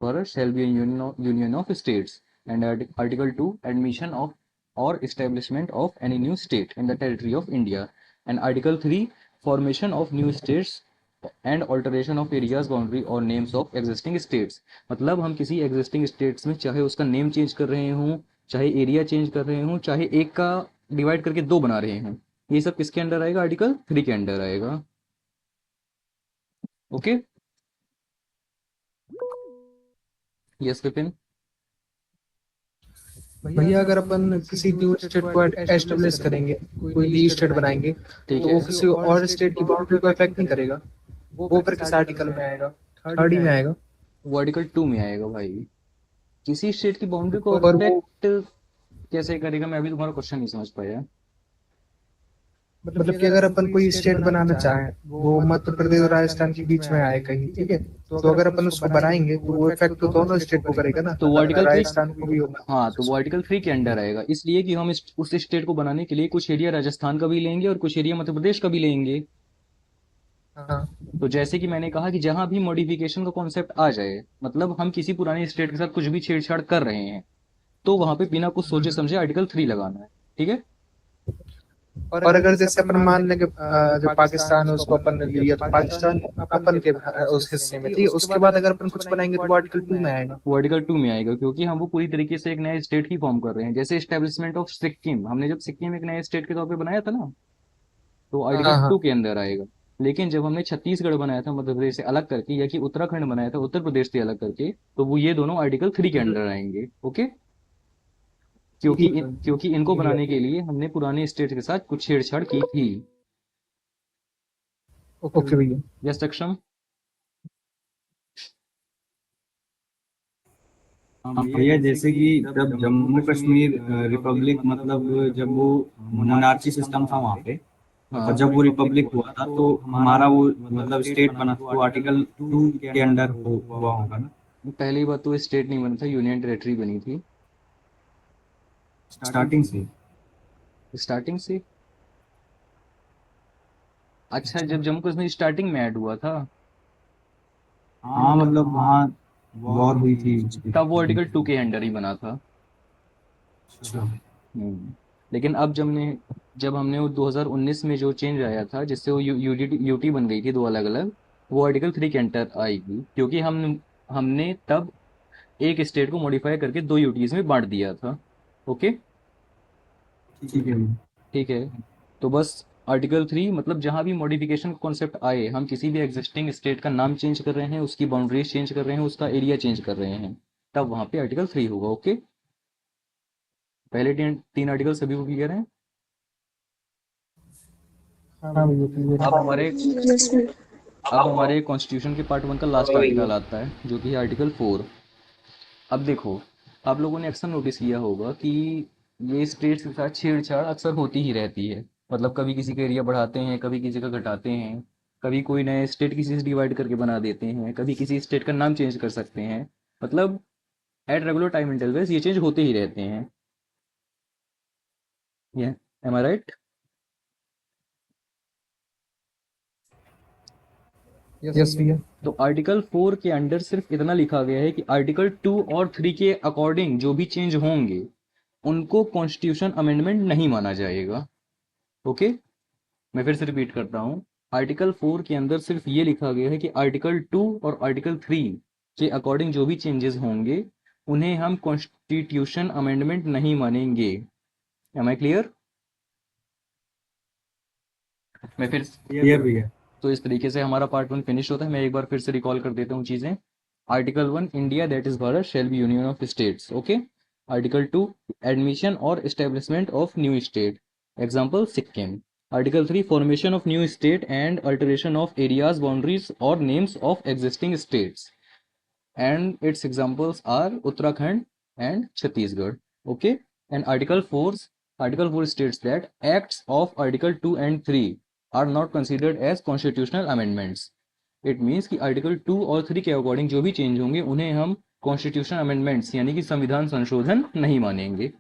Bharat shall be a union of states. And Article 2, admission of or establishment of any new state in the territory of India. And Article 3, formation of new states and alteration of areas boundary और names of existing states. मतलब हम किसी existing states में चाहे उसका name change कर रहे हों, चाहे एरिया चेंज कर रहे हों, चाहे एक का डिवाइड करके दो बना रहे हों, ये सब किसके अंडर आएगा? आर्टिकल 3 के अंडर आएगा। Okay, yes Vipin. भैया अगर अपन किसी न्यू स्टेट को एस्टेब्लिश करेंगे, कोई न्यू स्टेट बनाएंगे, ठीक तो है, वो किसी और स्टेट की बाउंड्री को अफेक्ट नहीं करेगा। वो फिर किस आर्टिकल में आएगा? थर्ड ही में आएगा। वो आर्टिकल 2 में आएगा भाई। किसी स्टेट की बाउंड्री को और वो अफेक्ट कैसे करेगा? मैं अभी तुम्हारा क्वेश्चन नहीं समझ पाया। मतलब कि अगर अपन कोई स्टेट बनाना चाहें, वो मध्य प्रदेश और राजस्थान के बीच में आए कहीं, ठीक है, तो अगर अपन उसको बनाएंगे तो वो इफेक्ट तो दोनों स्टेट को करेगा ना, तो वो आर्टिकल 3, राजस्थान को भी होगा। हाँ, तो वो आर्टिकल 3 के अंडर आएगा, इसलिए कि हम उस स्टेट को बनाने के लिए कुछ एरिया राजस्थान का भी लेंगे और कुछ एरिया मध्य प्रदेश का भी लेंगे। हाँ, तो जैसे कि मैंने कहा कि जहां भी मॉडिफिकेशन का कॉन्सेप्ट आ जाए, मतलब हम किसी पुराने स्टेट के साथ कुछ भी छेड़छाड़ कर रहे हैं, तो वहां पे बिना कुछ सोचे समझे आर्टिकल 3 लगाना है। ठीक है, और अगर जैसे अपन मान लेंगे जो पाकिस्तान है उसको अपन ने लिया, तो पाकिस्तान अपन के उस हिस्से में, ठीक है, उसके बाद अगर अपन कुछ बनाएंगे तो वो आर्टिकल 2 में आएगा। वो आर्टिकल 2 में आएगा, क्योंकि हम वो पूरी तरीके से एक नया स्टेट ही फॉर्म कर रहे हैं। जैसे एस्टेब्लिशमेंट ऑफ सिक्किम, हमने जब सिक्किम एक नए स्टेट के तौर पे बनाया था ना, तो आर्टिकल हाँ 2 हाँ। के अंदर आएगा। लेकिन जब हमने छत्तीसगढ़ बनाया था मध्य प्रदेश से अलग करके, या कि उत्तराखंड बनाया था उत्तर प्रदेश से अलग करके, तो वो ये दोनों आर्टिकल 3 के अंडर आएंगे। ओके, ठीक है। क्योंकि इनको बनाने के लिए हमने पुराने स्टेट के साथ कुछ छेड़छाड़ की थी। ओके भैया। यस सक्षम। हाँ भैया, जैसे कि जब जम्मू कश्मीर रिपब्लिक, मतलब जब वो मोनार्ची सिस्टम था वहाँ पे, और हाँ, जब वो रिपब्लिक हुआ था, तो हमारा वो मतलब स्टेट बना था, तो आर्टिकल 2 के अंडर हुआ होगा ना? पहली बात तो स्टेट नहीं बना था, यूनियन टेरेटरी बनी थी स्टार्टिंग से। स्टार्टिंग से। अच्छा, जब जम्मू कश्मीर स्टार्टिंग में ऐड हुआ था, हाँ मतलब वहाँ वॉर हुई थी उसकी। तब वो आर्टिकल 2 के अंडर ही बना था। अच्छा। लेकिन अब जब हमने वो 2019 में जो चेंज आया था, जिससे वो यूटी बन गई थी दो अलग अलग, वो आर्टिकल 3 के अंडर आएगी, क्योंकि हमने तब एक स्टेट को मॉडिफाई करके दो यूटीज में बांट दिया था। ओके, ठीक है भैया। ठीक है। तो बस आर्टिकल 3 मतलब जहां भी मॉडिफिकेशन कॉन्सेप्ट आए, हम किसी भी एग्जिस्टिंग स्टेट का नाम चेंज कर रहे हैं, उसकी बाउंड्रीज चेंज कर रहे हैं, उसका एरिया चेंज कर रहे हैं, तब वहां पे आर्टिकल 3 होगा। ओके, पहले तीन आर्टिकल सभी को क्लियर है। हाँ भैया क्लियर अब है। हमारे अब हमारे कॉन्स्टिट्यूशन के पार्ट 1 का लास्ट आर्टिकल आता है, जो कि है आर्टिकल 4। अब देखो, आप लोगों ने अक्सर नोटिस किया होगा कि ये स्टेट्स के साथ छेड़छाड़ अक्सर होती ही रहती है। मतलब कभी किसी का एरिया बढ़ाते हैं, कभी किसी का घटाते हैं, कभी कोई नए स्टेट किसी से डिवाइड करके बना देते हैं, कभी किसी स्टेट का नाम चेंज कर सकते हैं। मतलब एट रेगुलर टाइम इंटरवल्स ये चेंज होते ही रहते हैं। ये एम आई राइट? यस भैया। तो आर्टिकल 4 के अंडर सिर्फ इतना लिखा गया है कि आर्टिकल 2 और 3 के अकॉर्डिंग जो भी चेंज होंगे, उनको कॉन्स्टिट्यूशन अमेंडमेंट नहीं माना जाएगा। ओके, मैं फिर से रिपीट करता हूँ। आर्टिकल 4 के अंदर सिर्फ ये लिखा गया है कि आर्टिकल 2 और आर्टिकल 3 के अकॉर्डिंग जो भी चेंजेस होंगे, उन्हें हम कॉन्स्टिट्यूशन अमेंडमेंट नहीं मानेंगे। Am I clear? मैं फिर क्लियर भैया। तो इस तरीके से हमारा पार्ट 1 फिनिश होता है। मैं एक बार फिर से रिकॉल कर देता हूँ चीज़ें। Article 1, India that is Bharat shall be union of states. Okay. Article 2, admission और establishment of new state, example Sikkim. Article 3, formation of new state and alteration of areas boundaries और names of existing states, and its examples are Uttarakhand and Chhattisgarh. Okay, and Article 4 states that acts of Article 2 and 3 are not considered as constitutional amendments. It means कि article 2 और 3 के according जो भी change होंगे, उन्हें हम constitution amendments यानी कि संविधान संशोधन नहीं मानेंगे।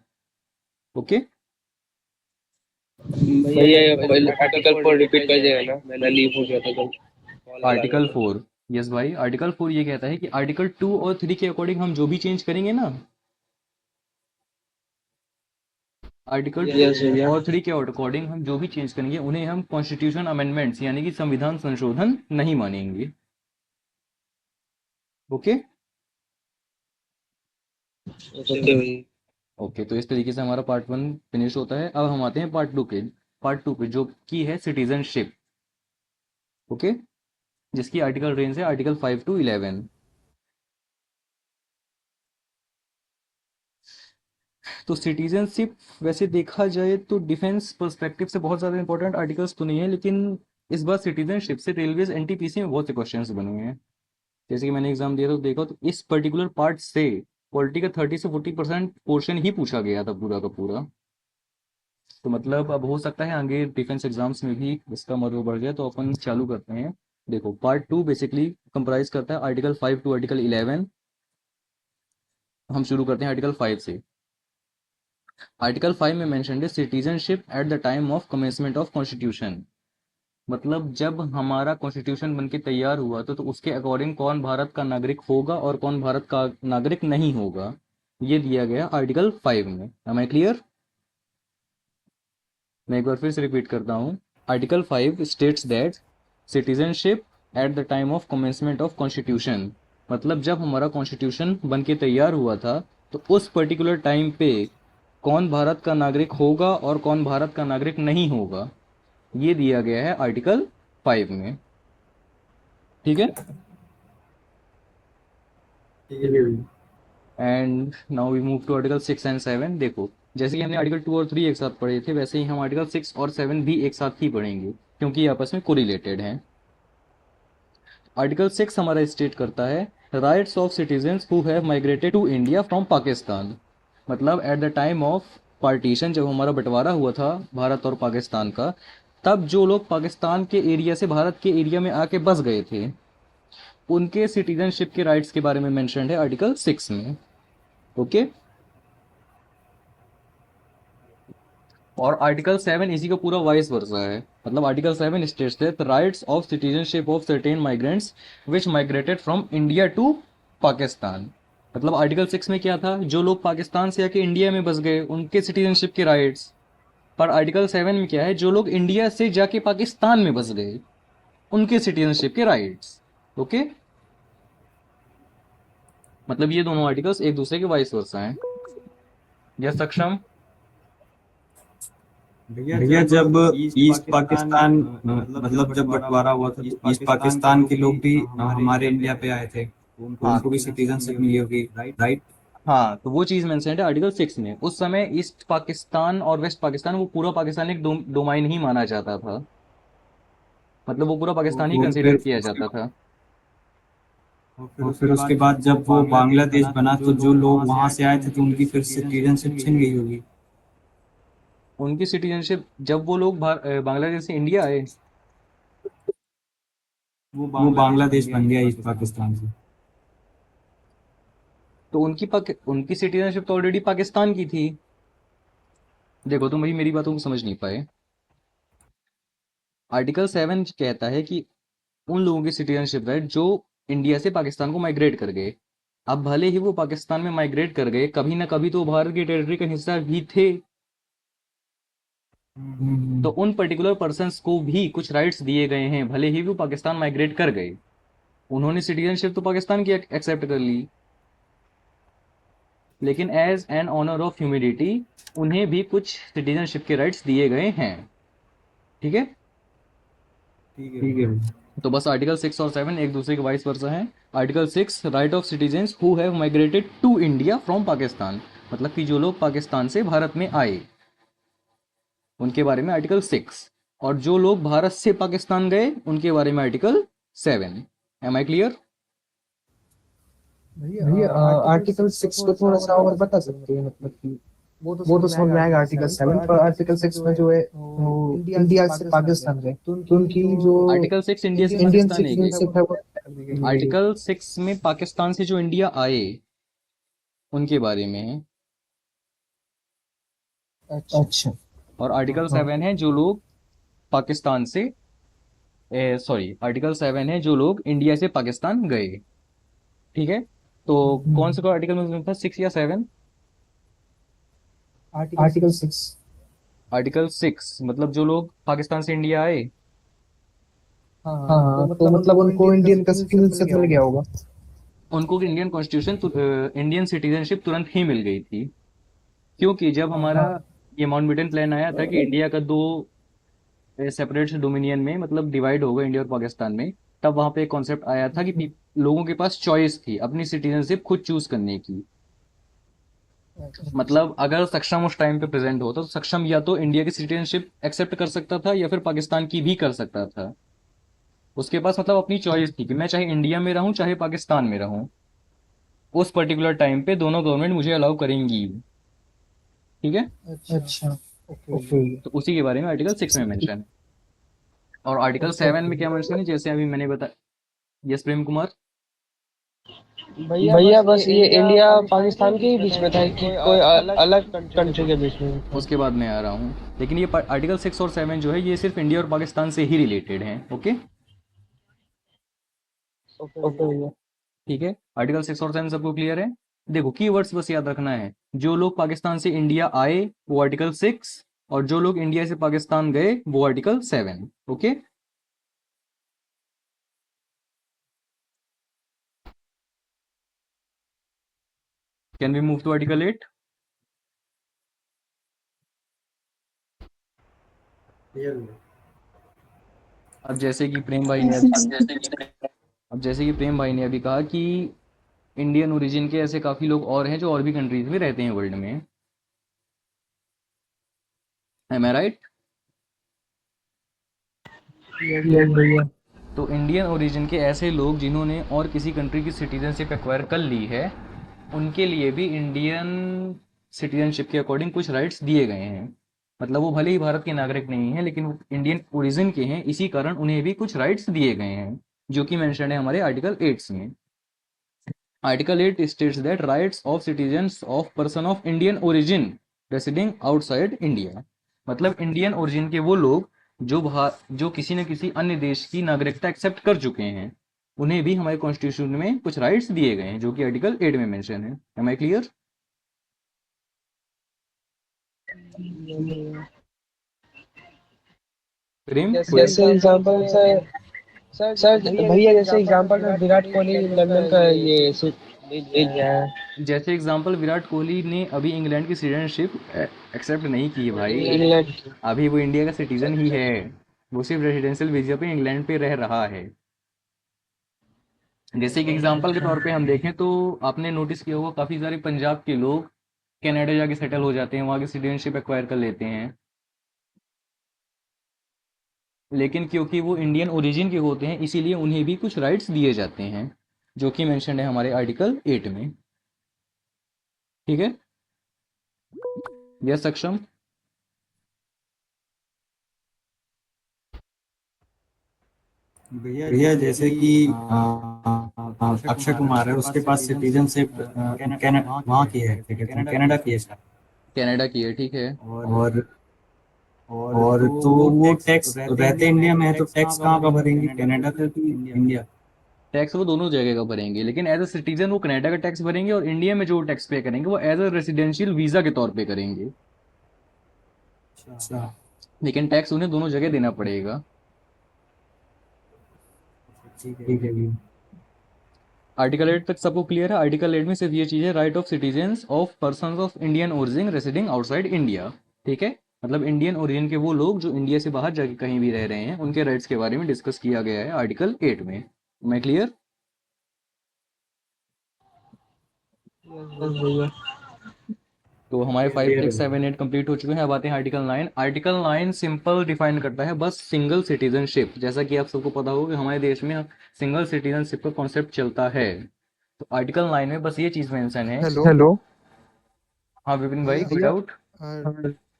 ओके, भैया ये आर्टिकल 4 रिपीट कर देगा ना, मैं लीव हो गया था कल, कॉल आ आर्टिकल गया था। 4 यस भाई, आर्टिकल 4 ये कहता है कि आर्टिकल 2 और 3 के अकॉर्डिंग हम जो भी चेंज करेंगे ना, आर्टिकल यस 2 भैया। और 3 के अकॉर्डिंग हम जो भी चेंज करेंगे उन्हें हम कॉन्स्टिट्यूशन अमेंडमेंट्स यानी कि संविधान संशोधन नहीं मानेंगे। ओके। ओके भैया। ओके, तो इस तरीके से हमारा पार्ट 1 फिनिश होता है। अब हम आते हैं पार्ट 2 पे जो की है सिटीजनशिप। ओके, जिसकी आर्टिकल रेंज है आर्टिकल 5 to 11। तो सिटीजनशिप वैसे देखा जाए तो डिफेंस पर्सपेक्टिव से बहुत ज़्यादा इंपॉर्टेंट आर्टिकल्स तो नहीं है, लेकिन इस बार सिटीजनशिप से रेलवेज एनटीपीसी में बहुत से क्वेश्चंस बने हुए हैं। जैसे कि मैंने एग्जाम दिया तो देखा, तो इस पर्टिकुलर पार्ट से पॉलिटी का 30 से 40% पोर्शन ही पूछा गया था पूरा का पूरा। तो मतलब अब हो सकता है आगे डिफेंस एग्जाम्स में भी इसका मर्व बढ़ जाए, तो अपन चालू करते हैं। देखो, पार्ट 2 बेसिकली कंप्राइज करता है आर्टिकल 5 टू आर्टिकल 11। हम शुरू करते हैं आर्टिकल 5 से। आर्टिकल 5 में मेंशन्ड है citizenship at the time of commencement of constitution. मतलब जब हमारा कॉन्स्टिट्यूशन बनके तैयार हुआ तो उसके अकॉर्डिंग कौन भारत का नागरिक होगा और कौन भारत का नागरिक नहीं होगा, ये दिया गया आर्टिकल 5 में। Am I clear? मैं एक बार फिर से रिपीट करता हूँ। Article 5 states that citizenship at the time of commencement of constitution, मतलब जब हमारा कॉन्स्टिट्यूशन बन के तैयार हुआ था तो उस पर्टिकुलर टाइम पे कौन भारत का नागरिक होगा और कौन भारत का नागरिक नहीं होगा, ये दिया गया है आर्टिकल 5 में। ठीक है। And now we move to article 6 and 7। देखो, जैसे कि हमने आर्टिकल 2 और 3 एक साथ पढ़े थे, वैसे ही हम आर्टिकल 6 और 7 भी एक साथ ही पढ़ेंगे क्योंकि ये आपस में कोरिलेटेड हैं। आर्टिकल 6 हमारा स्टेट करता है rights of citizens who have migrated to India from Pakistan. मतलब at the time of partition, जब हमारा बंटवारा हुआ था भारत और पाकिस्तान का, तब जो लोग पाकिस्तान के एरिया से भारत के एरिया में आके बस गए थे, उनके सिटीजनशिप के राइट्स के बारे में मेंशन्ड है आर्टिकल 6 में। ओके। और आर्टिकल 7 इसी का पूरा वाइस वर्सा है। मतलब article 7 states that rights of citizenship of certain migrants which migrated from India to Pakistan. मतलब आर्टिकल 6 में क्या था, जो लोग पाकिस्तान से आके इंडिया में बस गए उनके सिटीजनशिप के राइट्स। पर आर्टिकल 7 में क्या है, जो लोग इंडिया से जाके पाकिस्तान में बस गए उनके सिटीजनशिप के राइट्स। ओके। मतलब ये दोनों आर्टिकल्स एक दूसरे के वाइस वर्सा हैं। यस सक्षम। भैया जब ईस्ट पाकिस्तान मतलब जब बंटवारा हुआ था तो ईस्ट पाकिस्तान के लोग भी हमारे इंडिया पे आए थे, तो हाँ, उनको भी सिटीजनशिप मिली होगी, राइट? हाँ, तो वो चीज मेंशन है आर्टिकल 6 में। उस समय ईस्ट पाकिस्तान और वेस्ट पाकिस्तान, वो पूरा पाकिस्तान एक डोमाइन ही माना जाता था। मतलब वो पूरा पाकिस्तान ही तो कंसीडर फिर किया जाता था। और फिर उसके बाद जब वो बांग्लादेश बना तो जो लोग वहां से आए थे तो उनकी फिर सिटीजनशिप छिन गई होगी। उनकी सिटीजनशिप, जब वो लोग बांग्लादेश से इंडिया आए, वो बांग्लादेश बन गया ईस्ट पाकिस्तान से। तो उनकी सिटीजनशिप तो ऑलरेडी पाकिस्तान की थी। देखो, तुम अभी मेरी बातों को समझ नहीं पाए। आर्टिकल 7 कहता है कि उन लोगों की सिटीजनशिप राइट जो इंडिया से पाकिस्तान को माइग्रेट कर गए। अब भले ही वो पाकिस्तान में माइग्रेट कर गए, कभी ना कभी तो भारत की टेरिटरी का हिस्सा भी थे। तो उन पर्टिकुलर पर्सन्स को भी कुछ राइट्स दिए गए हैं, भले ही वो पाकिस्तान माइग्रेट कर गए। उन्होंने सिटीजनशिप तो पाकिस्तान की एक्सेप्ट कर ली, लेकिन as an honour of humidity उन्हें भी कुछ सिटीजनशिप के राइट्स दिए गए हैं। ठीक है। ठीक है। तो बस आर्टिकल 6 और 7 एक दूसरे के वाइस वर्सा हैं। Article 6 right of citizens who have migrated to India from Pakistan, मतलब कि जो लोग पाकिस्तान से भारत में आए उनके बारे में आर्टिकल 6, और जो लोग भारत से पाकिस्तान गए उनके बारे में आर्टिकल 7। Am I clear? भैया आर्टिकल 6 को थोड़ा सा और बता सकते हैं, मतलब कि वो तो समझ में आएगा आर्टिकल 7, पर आर्टिकल 6 में जो है वो इंडिया से पाकिस्तान गए तो उनकी जो आर्टिकल 6 इंडिया से इंडियन पाकिस्तान नहीं गए। सिटीजनशिप है वो आर्टिकल 6 में पाकिस्तान से जो इंडिया आए उनके बारे में है। अच्छा। और आर्टिकल हाँ 7 है जो लोग पाकिस्तान से सॉरी, आर्टिकल 7 है जो लोग इंडिया से पाकिस्तान गए। ठीक है, तो कौन सा आर्टिकल में था, 6 या 7? आर्टिकल 6। आर्टिकल 6 मतलब जो लोग पाकिस्तान से इंडिया आए। हाँ हाँ, तो मतलब उनको इंडियन का सिटीजनशिप मिल गया होगा। उनको इंडियन कॉन्स्टिट्यूशन, इंडियन सिटीजनशिप तुरंत ही मिल गई थी, क्योंकि जब हमारा हाँ ये माउंटबेटन प्लान आया था कि इंडिया का दो सेपरेट डोमिनियन में मतलब डिवाइड होगा इंडिया और पाकिस्तान में, तब वहां पे एक कॉन्सेप्ट आया था कि लोगों के पास चॉइस थी अपनी सिटीजनशिप खुद चूज करने की। मतलब अगर सक्षम उस टाइम पे प्रेजेंट होता तो सक्षम या तो इंडिया की सिटीजनशिप एक्सेप्ट कर सकता था या फिर पाकिस्तान की भी कर सकता था। उसके पास मतलब अपनी चॉइस थी कि मैं चाहे इंडिया में रहूं चाहे पाकिस्तान में रहूं, उस पर्टिकुलर टाइम पे दोनों गवर्नमेंट मुझे अलाउ करेंगी। ठीक है, अच्छा, ओके। तो उसी के बारे में आर्टिकल 6 में मेंशन है। और आर्टिकल 7 में क्या मेंशन है, जैसे अभी मैंने बताया। यस प्रेम कुमार। भैया बस ये इंडिया पाकिस्तान के ही बीच में था कि कोई अलग कंट्री के बीच में था। उसके बाद मैं आ रहा हूँ, लेकिन ये आर्टिकल 6 और 7 जो है ये सिर्फ इंडिया और पाकिस्तान से ही रिलेटेड हैं। ओके, ओके भैया। ठीक है, आर्टिकल 6 और 7 सबको क्लियर है। देखो कीवर्ड्स बस याद रखना है, जो लोग पाकिस्तान से इंडिया आए वो आर्टिकल 6, और जो लोग इंडिया से पाकिस्तान गए वो article 7। Okay, can we move to article 8? अब जैसे कि प्रेम भाई ने अब जैसे कि प्रेम भाई ने अभी कहा कि इंडियन ओरिजिन के ऐसे काफी लोग और हैं जो और भी कंट्रीज में रहते हैं वर्ल्ड में। Am I right? यस भैया। तो इंडियन ओरिजिन के ऐसे लोग जिन्होंने और किसी कंट्री की सिटीजनशिप एक्वायर कर ली है, उनके लिए भी इंडियन सिटीजनशिप के अकॉर्डिंग कुछ राइट्स दिए गए हैं। मतलब वो भले ही भारत के नागरिक नहीं है लेकिन वो इंडियन ओरिजिन के हैं, इसी कारण उन्हें भी कुछ राइट्स दिए गए हैं, जो कि मेंशन है हमारे आर्टिकल 8 में। Article 8 states that rights of citizens of person of Indian origin residing outside India. मतलब इंडियन ओरिजिन के वो लोग जो किसी न किसी अन्य देश की नागरिकता एक्सेप्ट कर चुके हैं, उन्हें भी हमारे कॉन्स्टिट्यूशन में कुछ राइट्स दिए गए हैं, जो कि आर्टिकल 8 में मेंशन है। M I clear? प्रेम कोई? जैसे एग्जांपल सर भैया जैसे एग्जांपल में विराट कोहली लंदन का ये ले लिया है जैसे एग्जांपल विराट कोहली ने अभी इंग्लैंड की सिटीजनशिप एक्सेप्ट नहीं की है भाई। इंग्लैंड की। अभी वो इंडिया का सिटीजन ही है, वो सिर्फ रेजिडेंशियल वीजा पे इंग्लैंड पे रह रहा है। जैसे कि एग्जांपल के तौर पे हम देखें तो आपने नोटिस किया होगा काफी सारे पंजाब के लोग कनाडा जाके सेटल हो जाते हैं, वहाँ की सिटीजनशिप एक्वायर कर लेते हैं, लेकिन क्योंकि वो इंडियन ओरिजिन के होते हैं इसीलिए उन्हें भी कुछ राइट्स दिए जाते हैं, जो कि मेंशन है हमारे आर्टिकल 8 में। ठीक है, यस सक्षम? भैया जैसे कि अक्षय कुमार है, उसके पास सिटीजनशिप वहाँ की है, क्या कहते हैं, कनाडा की है शायद। कनाडा की है, ठीक है। और तो वो टैक्स रहते इंडिया में है तो टैक्स कहाँ का भरेंगे, कनाडा का कि इंडिया? टैक्स वो दोनों जगह का भरेंगे, लेकिन एज अ सिटीजन वो कनाडा का टैक्स भरेंगे, और इंडिया में जो टैक्स पे करेंगे वो एज अ रेसिडेंशियल वीजा के तौर पे करेंगे, अच्छा, लेकिन टैक्स उन्हें दोनों जगह देना पड़ेगा। ठीक है भैया। आर्टिकल 8 तक सबको क्लियर है? आर्टिकल 8 में सिर्फ ये चीज है, right of citizens of person of Indian origin residing outside India. ठीक है, मतलब इंडियन ओरिजिन के वो लोग जो इंडिया से बाहर जाके कहीं भी रह रहे हैं, उनके राइट्स के बारे में डिस्कस किया गया है आर्टिकल 8 में। मैं क्लियर? यस भैया। तो हमारे 5 6 7 8 कंप्लीट हो चुके हैं। अब आते हैं आर्टिकल 9। आर्टिकल 9 सिंपल डिफाइन करता है बस सिंगल सिटीजनशिप। जैसा कि आप सबको पता होगा कि हमारे देश में सिंगल सिटीजनशिप का कॉन्सेप्ट चलता है, तो आर्टिकल 9 में बस ये चीज मेंशन है। हेलो हाँ विपिन भाई, कोई भैया। डाउट?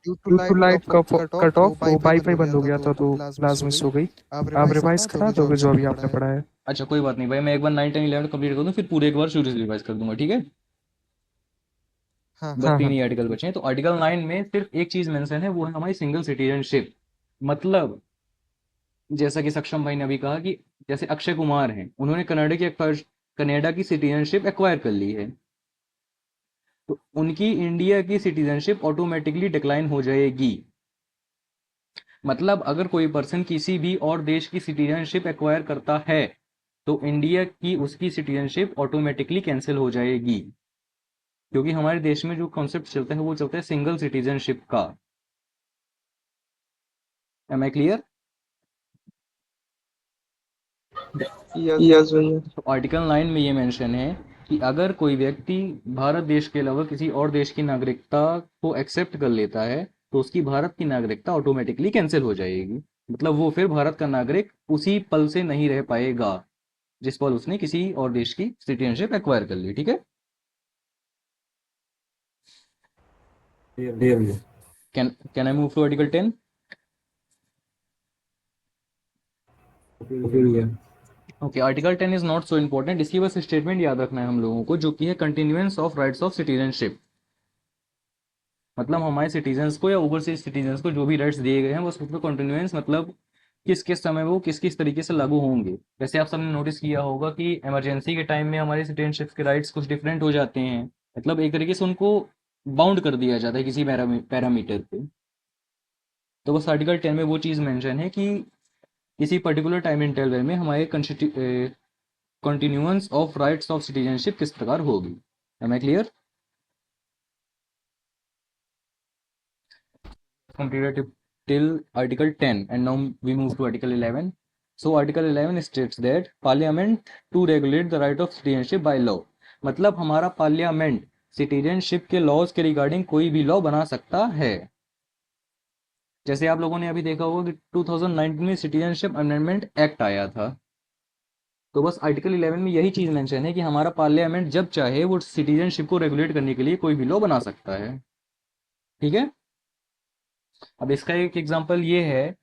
ड्यू टू लाइट का कट ऑफ वो वाईफाई बंद हो गया था तो क्लास मिस हो गई। आप रिवाइज करा दोगे जो अभी आपने पढ़ा है? अच्छा कोई बात नहीं भाई, मैं एक बार 9 10 11 कंप्लीट कर दूं, फिर पूरे एक बार शुरू से रिवाइज कर दूंगा, ठीक है? बस हाँ तीन हाँ। ही आर्टिकल बचे हैं। तो आर्टिकल 9 में सिर्फ एक चीज मेंशन है, वो है हमारी सिंगल सिटीजनशिप। मतलब जैसा कि सक्षम भाई ने अभी कहा कि जैसे अक्षय कुमार हैं, उन्होंने कनाडा की सिटीजनशिप एक्वायर कर ली है, तो उनकी इंडिया की सिटीजनशिप ऑटोमेटिकली डिक्लाइन हो जाएगी। मतलब अगर कोई पर्सन किसी भी और देश की सिटीजनशिप एक्वायर करता है तो इंडिया की उसकी सिटीजनशिप ऑटोमेटिकली कैंसिल हो जाएगी, क्योंकि हमारे देश में जो कॉन्सेप्ट चलता है वो चलता है सिंगल सिटीजनशिप का। Am I clear? यस भैया। तो आर्टिकल 9 में ये मेंशन है कि अगर कोई व्यक्ति भारत देश के अलावा किसी और देश की नागरिकता को एक्सेप्ट कर लेता है तो उसकी भारत की नागरिकता ऑटोमेटिकली कैंसिल हो जाएगी। मतलब वो फिर भारत का नागरिक उसी पल से नहीं रह पाएगा जिस पल उसने किसी और देश की सिटीजनशिप एक्वायर कर ली। ठीक है? क्लियर भैया। Can I move to article 10? Okay भैया। Okay, article 10 is not so important. इसकी बस स्टेटमेंट याद रखना है हम लोगों को, जो कि है continuance of rights of citizenship. मतलब हमारे सिटीजन्स को या ओवरसीज सिटीजन्स को जो भी राइट्स दिए गए हैं बस उसमें कंटिन्यूएंस, मतलब किस किस समय वो किस किस तरीके से लागू होंगे। वैसे आप सबने नोटिस किया होगा कि इमरजेंसी के टाइम में हमारे सिटीजनशिप के राइट्स कुछ डिफरेंट हो जाते हैं, मतलब एक तरीके से उनको बाउंड कर दिया जाता है किसी पैरामीटर पे। तो बस आर्टिकल 10 में वो चीज़ मेंशन है कि किसी पर्टिकुलर टाइम इंटरवल में हमारे continuance of rights of citizenship किस प्रकार होगी। Am I clear? Completed till Article 10, and now we move to Article 11. So Article 11 states that Parliament to regulate the right of citizenship by law. मतलब हमारा parliament citizenship के laws के regarding कोई भी law बना सकता है। जैसे आप लोगों ने अभी देखा होगा कि 2019 में सिटीजनशिप अमेंडमेंट एक्ट आया था, तो बस आर्टिकल 11 में यही चीज़ मेंशन है कि हमारा पार्लियामेंट जब चाहे वो सिटीजनशिप को रेगुलेट करने के लिए कोई भी लॉ बना सकता है। ठीक है? अब इसका एक एग्जांपल ये है,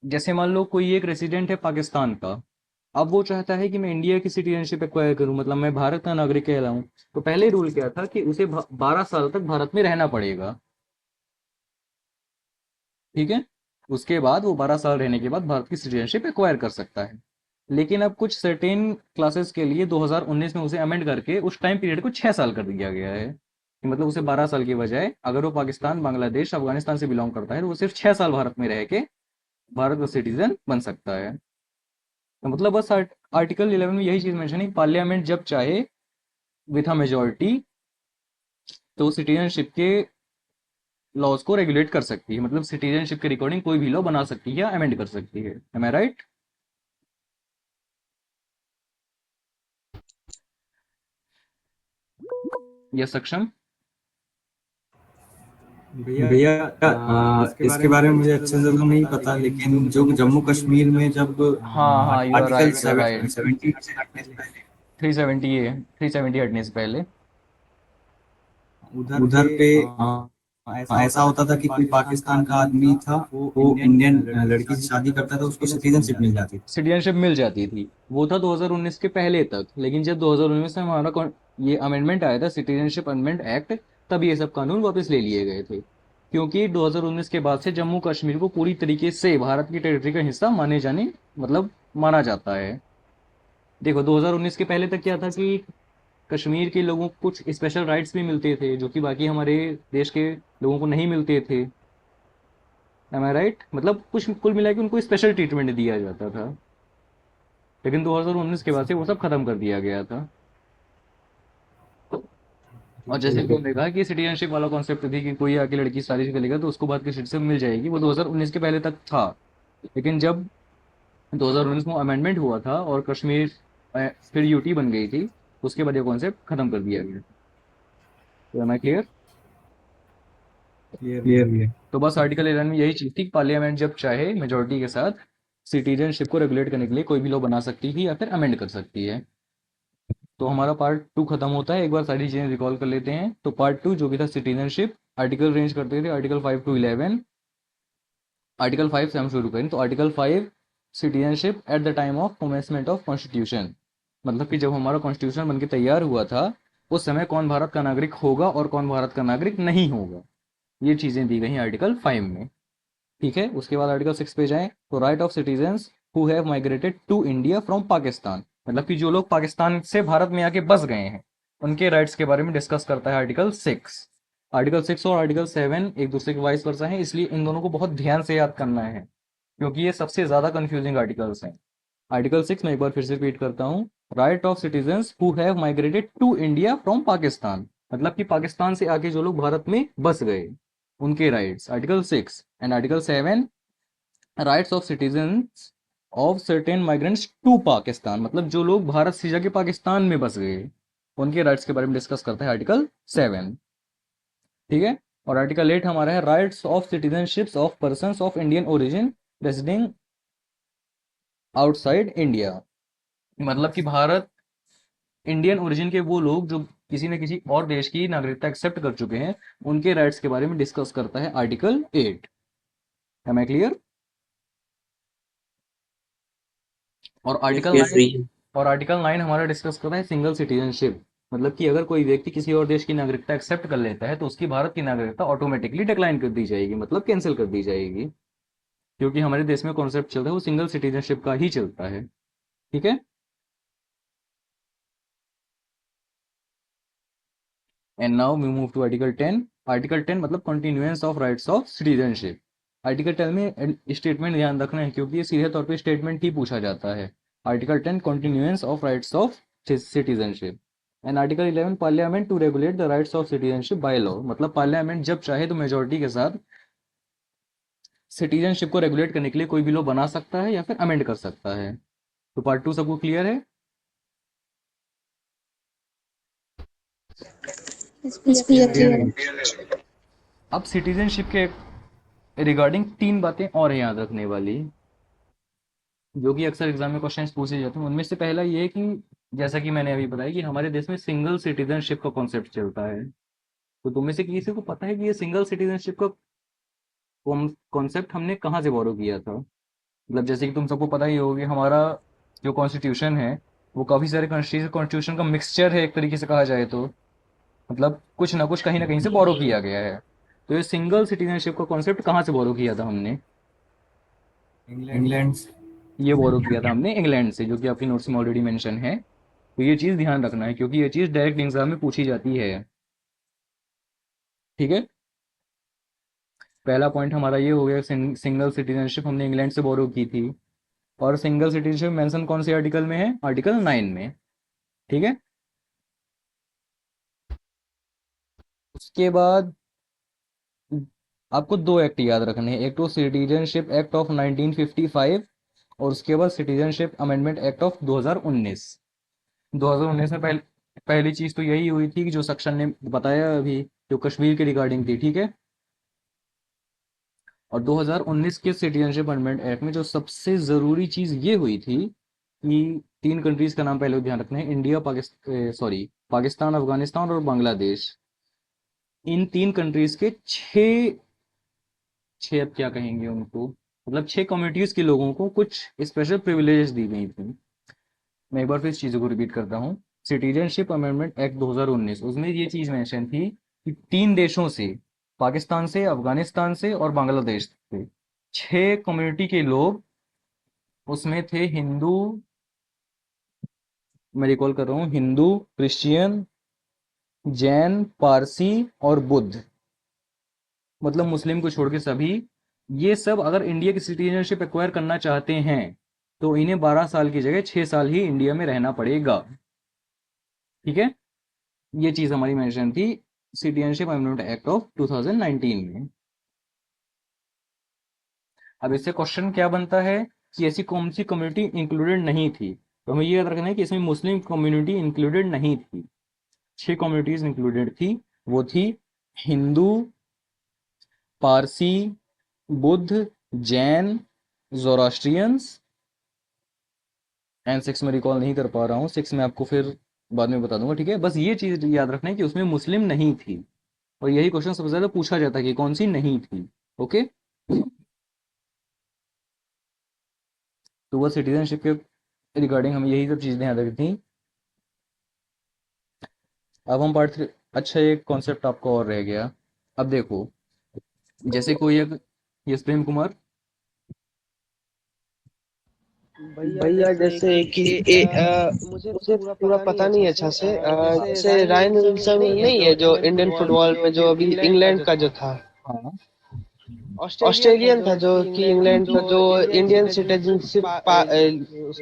जैसे मान लो कोई एक रेसिडेंट है पाकिस्तान का, अब वो चाहता है कि मैं इंडिया की सिटीजनशिप एक्वायर करूं, मतलब मैं भारत का नागरिक कहलाऊं। तो पहले रूल क्या था कि उसे 12 साल तक भारत में रहना पड़ेगा। ठीक है? उसके बाद वो 12 साल रहने के बाद भारत की सिटीजनशिप एक्वायर कर सकता है। लेकिन अब कुछ सर्टेन क्लासेस के लिए 2019 में उसे अमेंड करके उस टाइम पीरियड को 6 साल कर दिया गया है, कि मतलब उसे 12 साल की बजाय अगर वो पाकिस्तान, बांग्लादेश, अफगानिस्तान से बिलोंग करता है तो वो सिर्फ 6 साल भारत में रह के भारत का सिटीजन बन सकता है। तो मतलब बस आर्टिकल 11 में यही चीज मेंशन है, पार्लियामेंट जब चाहे विथ अ मेजोरिटी तो सिटीजनशिप के लॉज को रेगुलेट कर सकती है, मतलब सिटीजनशिप के रिकॉर्डिंग कोई भी लॉ बना सकती है या अमेंड कर सकती है। M I right? यस सक्षम? भैया इसके बारे में मुझे अच्छे से तो नहीं पता, लेकिन जो जम्मू कश्मीर में जब हाँ हाँ, you are article right, you are right. 70 से हटने से पहले 370 हटने से पहले उधर पे ऐसा होता था कि कोई पाकिस्तान का आदमी था, वो इंडियन लड़की से शादी करता था, उसको सिटीजनशिप मिल जाती थी। सिटीजनशिप मिल जाती थी। वो था 2019 के पहले तक, लेकिन जब 2019 में हमारा ये अमेंडमेंट आया था, सिटीजनशिप अमेंडमेंट एक्ट, तब ये सब कानून वापस ले लिए गए थे, क्योंकि 2019 के बाद से जम्मू कश्मीर को पूरी तरीके से भारत की टेरिटरी का हिस्सा मतलब माना जाता है। देखो 2019 के पहले तक क्या था कि कश्मीर के लोगों को कुछ स्पेशल राइट्स भी मिलते थे जो कि बाकी हमारे देश के लोगों को नहीं मिलते थे। M I right? मतलब कुछ कुल मिला के उनको स्पेशल ट्रीटमेंट दिया जाता था, लेकिन 2019 के बाद से वो सब खत्म कर दिया गया था। और जैसे कि हमने कहा कि सिटीजनशिप वाला कॉन्सेप्ट थी कि कोई आके लड़की शादी करेगा तो उसको बाद की सिटीजनशिप मिल जाएगी, वो 2019 के पहले तक था। लेकिन जब 2019 में अमेंडमेंट हुआ था और कश्मीर फिर यूटी बन गई थी, उसके बाद ये कॉन्सेप्ट खत्म कर दिया गया। तो एम आई क्लियर? क्लियर भैया। तो बस आर्टिकल 11 में यही चीज थी कि पार्लियामेंट जब चाहे मेजोरिटी के साथ सिटीजनशिप को रेगुलेट करने के लिए कोई भी लॉ बना सकती थी या फिर अमेंड कर सकती है। तो हमारा पार्ट 2 खत्म होता है। एक बार सारी चीजें रिकॉल कर लेते हैं। तो पार्ट 2 जो भी था सिटीजनशिप, आर्टिकल रेंज करते थे आर्टिकल 5 to 11। आर्टिकल 5 से हम शुरू करें तो article 5 citizenship at the time of commencement of constitution, मतलब कि जब हमारा कॉन्स्टिट्यूशन बनके तैयार हुआ था उस समय कौन भारत का नागरिक होगा और कौन भारत का नागरिक नहीं होगा, ये चीजें दी गई आर्टिकल 5 में। ठीक है, उसके बाद आर्टिकल 6 पे जाएं तो right of citizens who have migrated to India from Pakistan, मतलब कि जो लोग पाकिस्तान से भारत में आके बस गए हैं उनके राइट्स के बारे में डिस्कस करता है आर्टिकल 6। आर्टिकल 6 और आर्टिकल 7 एक दूसरे के वाइस वर्सा है, इसलिए इन दोनों को बहुत ध्यान से याद करना है क्योंकि ये सबसे ज्यादा कंफ्यूजिंग आर्टिकल्स हैं। आर्टिकल 6 मैं एक बार फिर से रिपीट करता हूँ, right of citizens who have migrated to India from Pakistan, मतलब कि पाकिस्तान से आके जो लोग भारत में बस गए उनके rights, article 6। And article 7, rights of citizens of certain migrants to Pakistan, मतलब जो लोग भारत से जाके पाकिस्तान में बस गए उनके राइट्स के बारे में डिस्कस करता है आर्टिकल 7। ठीक है, और आर्टिकल 8 हमारा है rights of citizenships of persons of Indian origin residing outside India, मतलब कि भारत इंडियन ओरिजिन के वो लोग जो किसी न किसी और देश की नागरिकता एक्सेप्ट कर चुके हैं उनके राइट्स के बारे में डिस्कस करता है आर्टिकल 8। Am I clear? और आर्टिकल Yes, 9, भैया। और आर्टिकल 9 हमारा डिस्कस करता है सिंगल सिटीजनशिप, मतलब कि अगर कोई व्यक्ति किसी और देश की नागरिकता एक्सेप्ट कर लेता है तो उसकी भारत की नागरिकता ऑटोमेटिकली डिक्लाइन कर दी जाएगी, मतलब कैंसिल कर दी जाएगी, क्योंकि हमारे देश में कॉन्सेप्ट चलता है वो सिंगल सिटीजनशिप का ही चलता है। ठीक है, and now we move to article 10। Article 10 मतलब continuance of rights of citizenship. Article 10 में स्टेटमेंट ध्यान रखना है क्योंकि ये सीधे तौर पे स्टेटमेंट ही पूछा जाता है। Article 10 continuance of rights of citizenship. And article 11 parliament to regulate the rights of citizenship by law, मतलब पार्लियामेंट जब चाहे तो मेजोरिटी के साथ सिटीजनशिप को रेगुलेट करने के लिए कोई भी लॉ बना सकता है या फिर अमेंड कर सकता है। तो पार्ट 2 सबको क्लियर है? Yes, भैया क्लियर क्लियर है। है। अब सिटीजनशिप के रिगार्डिंग 3 बातें और हैं याद रखने वाली जो कि अक्सर एग्जाम में क्वेश्चंस पूछे जाते हैं। उनमें से पहला ये है कि जैसा कि मैंने अभी बताया कि हमारे देश में सिंगल सिटीजनशिप का कॉन्सेप्ट चलता है। तो तुम में से किसी को पता है कि ये सिंगल सिटीजनशिप का कॉन्सेप्ट हमने कहाँ से बोरो किया था? मतलब जैसे कि तुम सबको पता ही होगा कि हमारा जो कॉन्स्टिट्यूशन है वो काफ़ी सारे कंट्रीज कॉन्स्टिट्यूशन का मिक्सचर है एक तरीके से कहा जाए तो, मतलब कुछ ना कहीं से बोरो किया गया है। तो ये सिंगल सिटीजनशिप का कॉन्सेप्ट कहाँ से बोरो किया था हमने? इंग्लैंड से। ये बोरो किया था हमने इंग्लैंड से, जो कि आपकी नोट्स में ऑलरेडी मेंशन है। तो ये चीज़ ध्यान रखना है क्योंकि ये चीज़ डायरेक्ट एग्जाम में पूछी जाती है। ठीक है, पहला पॉइंट हमारा ये हो गया, सिंगल सिटीजनशिप हमने इंग्लैंड से बोरो की थी। और सिंगल सिटीजनशिप मेंशन कौन से आर्टिकल में है? आर्टिकल 9 में। ठीक है, उसके बाद आपको 2 एक्ट याद रखने हैं, एक तो सिटीजनशिप एक्ट ऑफ 1955 और उसके बाद सिटीजनशिप अमेंडमेंट एक्ट ऑफ 2019। 2019 में पहली चीज़ तो यही हुई थी कि जो सेक्शन ने बताया अभी, जो कश्मीर के रिगार्डिंग थी। ठीक है, और 2019 के सिटीजनशिप अमेंडमेंट एक्ट में जो सबसे ज़रूरी चीज़ ये हुई थी कि 3 कंट्रीज़ का नाम पहले ध्यान रखना है, इंडिया, पाकिस्तान, अफगानिस्तान और बांग्लादेश। इन 3 कंट्रीज़ के छः छः अब क्या कहेंगे उनको, मतलब 6 कम्युनिटीज़ के लोगों को कुछ स्पेशल प्रिविलेजेस दी गई थी। मैं एक बार फिर इस चीज़ों को रिपीट करता हूँ, सिटीजनशिप अमेंडमेंट एक्ट 2019 उसमें ये चीज़ मेंशन थी कि 3 देशों से, पाकिस्तान से, अफगानिस्तान से और बांग्लादेश से 6 कम्युनिटी के लोग उसमें थे। हिंदू, मैं रिकॉल कर रहा हूँ, हिंदू, क्रिश्चियन, जैन, पारसी और बुद्ध, मतलब मुस्लिम को छोड़ के सभी। ये सब अगर इंडिया की सिटीजनशिप एक्वायर करना चाहते हैं तो इन्हें 12 साल की जगह 6 साल ही इंडिया में रहना पड़ेगा। ठीक है, ये चीज़ हमारी मेंशन थी सिटीजनशिप अमेंडमेंट एक्ट ऑफ 2019 में। अब इससे क्वेश्चन क्या बनता है कि ऐसी कौन सी कम्युनिटी इंक्लूडेड नहीं थी? तो हमें ये याद रखना है कि इसमें मुस्लिम कम्युनिटी इंक्लूडेड नहीं थी। 6 कम्युनिटीज इंक्लूडेड थी, वो थी हिंदू, पारसी, बुद्ध, जैन, जोरास्ट्रियंस एंड 6 में रिकॉल नहीं कर पा रहा हूँ, 6 में आपको फिर बाद में बता दूंगा। ठीक है, बस ये चीज़ याद रखना है कि उसमें मुस्लिम नहीं थी, और यही क्वेश्चन सबसे ज़्यादा पूछा जाता है कि कौन सी नहीं थी। ओके, तो वह सिटीजनशिप के रिगार्डिंग हमें यही सब चीज़ें याद रखी थी। अब हम अच्छा, एक कॉन्सेप्ट आपका और रह गया। अब देखो, जैसे कोई एक यस प्रेम कुमार। भैया जैसे कि मुझे पूरा पता नहीं है अच्छा से, जैसे रायन विल्सन नहीं है जो इंडियन फुटबॉल में जो अभी इंग्लैंड का जो था, हाँ, ऑस्ट्रेलियन था जो कि इंग्लैंड का, जो इंडियन सिटीजनशिप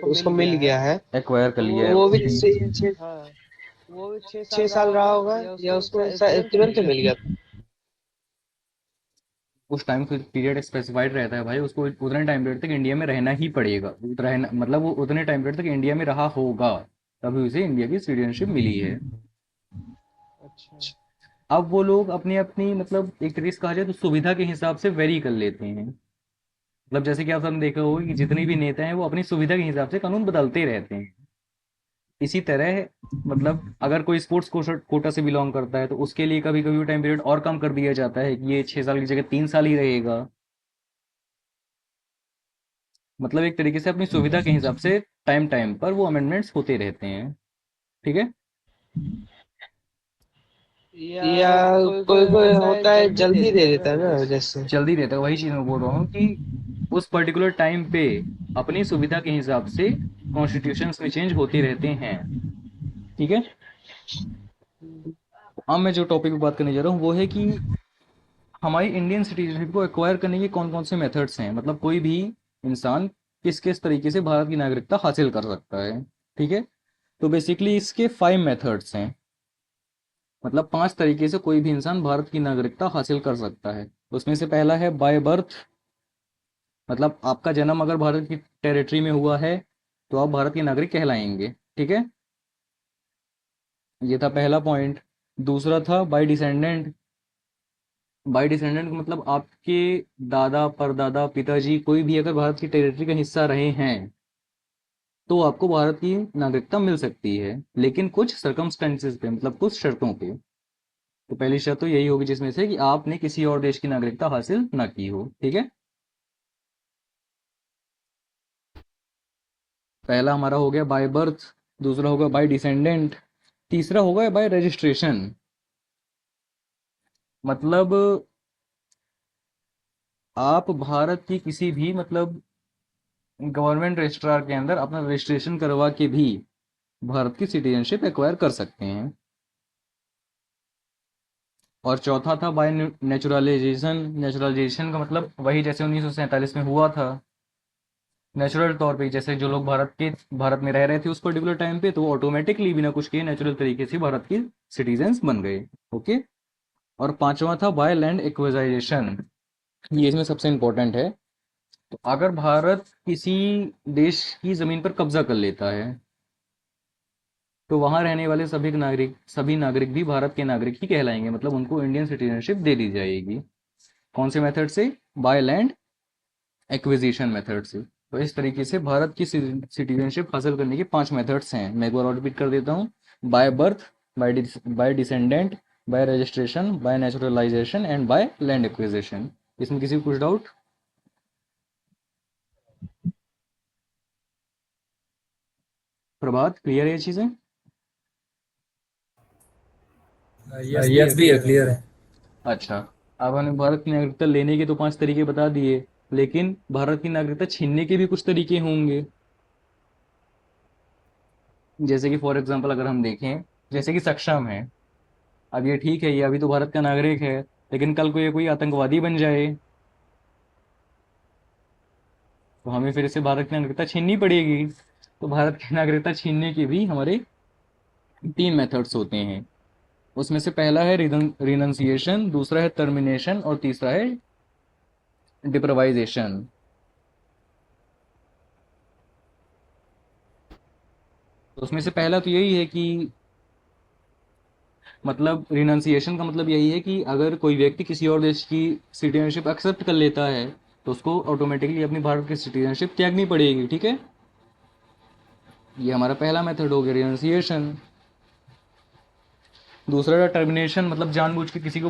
उसको मिल गया है। एक्वायर कर लिया तो है वो भी उसने। 6 साल रहा होगा या उसको तुरंत मिल गया था। उस टाइम पीरियड स्पेसिफाइड रहता है भाई, उसको उतने टाइम पीरियड तक इंडिया में रहना ही पड़ेगा, रहना मतलब वो उतने टाइम पीरियड तक इंडिया में रहा होगा, तभी उसे इंडिया की सिटीजनशिप मिली है। अच्छा। अब वो लोग अपनी अपनी मतलब एक तरीके से कहा जाए तो सुविधा के हिसाब से वेरी कर लेते हैं। मतलब जैसे कि आप सबने देखा होगा कि जितने भी नेता हैं वो अपनी सुविधा के हिसाब से कानून बदलते रहते हैं। इसी तरह मतलब अगर कोई स्पोर्ट्स कोटा से बिलोंग करता है तो उसके लिए कभी कभी वो टाइम पीरियड और कम कर दिया जाता है कि ये 6 साल की जगह 3 साल ही रहेगा। मतलब एक तरीके से अपनी सुविधा के हिसाब से टाइम टाइम पर वो अमेंडमेंट्स होते रहते हैं। ठीक है। या कोई कोई होता है जल्दी दे देता है ना, जैसे। जल्दी रहता है, वही चीज मैं बोल रहा हूँ कि उस पर्टिकुलर टाइम पे अपनी सुविधा के हिसाब से कॉन्स्टिट्यूशंस में चेंज होते रहते हैं। ठीक है। अब मैं जो टॉपिक पे बात करने जा रहा हूँ वो है कि हमारी इंडियन सिटीजनशिप को एक्वायर करने के कौन कौन से मेथड्स हैं, मतलब कोई भी इंसान किस किस तरीके से भारत की नागरिकता हासिल कर सकता है। ठीक है। तो बेसिकली इसके 5 मेथड्स हैं, मतलब 5 तरीके से कोई भी इंसान भारत की नागरिकता हासिल कर सकता है। उसमें से पहला है बाय बर्थ, मतलब आपका जन्म अगर भारत की टेरिटरी में हुआ है तो आप भारत के नागरिक कहलाएंगे। ठीक है। ये था पहला पॉइंट। दूसरा था बाय डिसेंडेंट। बाय डिसेंडेंट मतलब आपके दादा परदादा पिताजी कोई भी अगर भारत की टेरिटरी का हिस्सा रहे हैं तो आपको भारत की नागरिकता मिल सकती है, लेकिन कुछ सर्कमस्टेंसेस पे, मतलब कुछ शर्तों पे। तो पहली शर्त तो यही होगी जिसमें से कि आपने किसी और देश की नागरिकता हासिल ना की हो। ठीक है। पहला हमारा हो गया बाय बर्थ, दूसरा होगा बाय डिसेंडेंट, तीसरा होगा बाय रजिस्ट्रेशन। मतलब आप भारत की किसी भी मतलब गवर्नमेंट रजिस्ट्रार के अंदर अपना रजिस्ट्रेशन करवा के भी भारत की सिटीजनशिप एक्वायर कर सकते हैं। और चौथा था बाय नेचुरलाइजेशन। नेचुरलाइजेशन का मतलब वही जैसे 1947 में हुआ था, नेचुरल तौर पे, जैसे जो लोग भारत में रह रहे थे उस पर्टिकुलर टाइम पे, तो वो ऑटोमेटिकली बिना कुछ किए नेचुरल तरीके से भारत के सिटीजन्स बन गए। ओके। और पांचवा था बाय लैंड एक्विजाइजेशन। ये इसमें सबसे इंपॉर्टेंट है। तो अगर भारत किसी देश की जमीन पर कब्जा कर लेता है तो वहां रहने वाले सभी नागरिक भी भारत के नागरिक ही कहलाएंगे, मतलब उनको इंडियन सिटीजनशिप दे दी जाएगी। कौन से मेथड से? बाय लैंड एक्विजिशन मेथड से। तो इस तरीके से भारत की सिटीजनशिप हासिल करने के 5 मेथड्स हैं। मैं एक बार और रिपीट कर देता हूँ। By birth, by descendant, by registration, by naturalisation and by land acquisition. इसमें किसी को कुछ डाउट? प्रभात, क्लियर है ये चीजें? यस भी है, क्लियर है। अच्छा। अब हमने भारत की नागरिकता लेने के तो 5 तरीके बता दिए, लेकिन भारत की नागरिकता छीनने के भी कुछ तरीके होंगे। जैसे कि फॉर एग्जांपल अगर हम देखें, जैसे कि सक्षम है, अब ये ठीक है, ये अभी तो भारत का नागरिक है, लेकिन कल को ये कोई आतंकवादी बन जाए तो हमें फिर से भारत की नागरिकता छीननी पड़ेगी। तो भारत की नागरिकता छीनने के भी हमारे 3 मेथड्स होते हैं। उसमें से पहला है रिनंसिएशन, दूसरा है टर्मिनेशन और तीसरा है डिप्रोवाइजेशन। तो उसमें से पहला तो यही है कि मतलब रिनंसिएशन का मतलब यही है कि अगर कोई व्यक्ति किसी और देश की सिटीजनशिप एक्सेप्ट कर लेता है तो उसको ऑटोमेटिकली अपनी भारत की सिटीजनशिप त्यागनी पड़ेगी। ठीक है। ये हमारा पहला मेथड हो गया रिनंसिएशन। दूसरा टर्मिनेशन, मतलब जानबूझ के किसी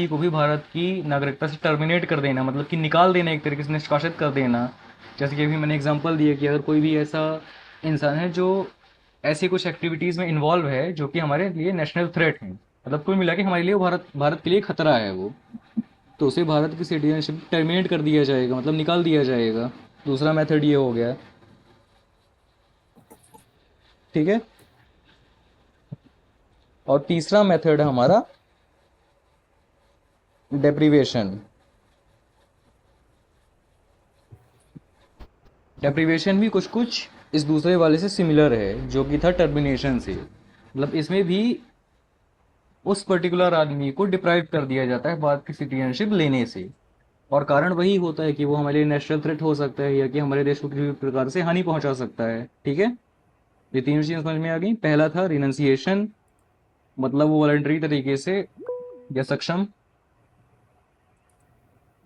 को भी भारत की नागरिकता से टर्मिनेट कर देना, मतलब कि निकाल देना, एक तरीके से निष्कासित कर देना। जैसे कि अभी मैंने एग्जांपल दिया कि अगर कोई भी ऐसा इंसान है जो ऐसी कुछ एक्टिविटीज़ में इन्वॉल्व है जो कि हमारे लिए नेशनल थ्रेट है, मतलब कुल मिला के हमारे लिए भारत भारत के लिए खतरा है वो, तो उसे भारत की सिटीजनशिप टर्मिनेट कर दिया जाएगा, मतलब निकाल दिया जाएगा। दूसरा मेथड ये हो गया। ठीक है। और तीसरा मेथड है हमारा डेप्रीवेशन। डेप्रीवेशन भी कुछ कुछ इस दूसरे वाले से सिमिलर है, जो कि था टर्मिनेशन से। मतलब इसमें भी उस पर्टिकुलर आदमी को डिप्राइव कर दिया जाता है भारत की सिटीजनशिप लेने से। और कारण वही होता है कि वो हमारे लिए नेशनल थ्रेट हो सकता है, या कि हमारे देश को किसी भी प्रकार से हानि पहुंचा सकता है। ठीक है। ये तीन चीजें समझ में आ गई। पहला था रिनंसिएशन, मतलब वो वॉलंटरी तरीके से या सक्षम।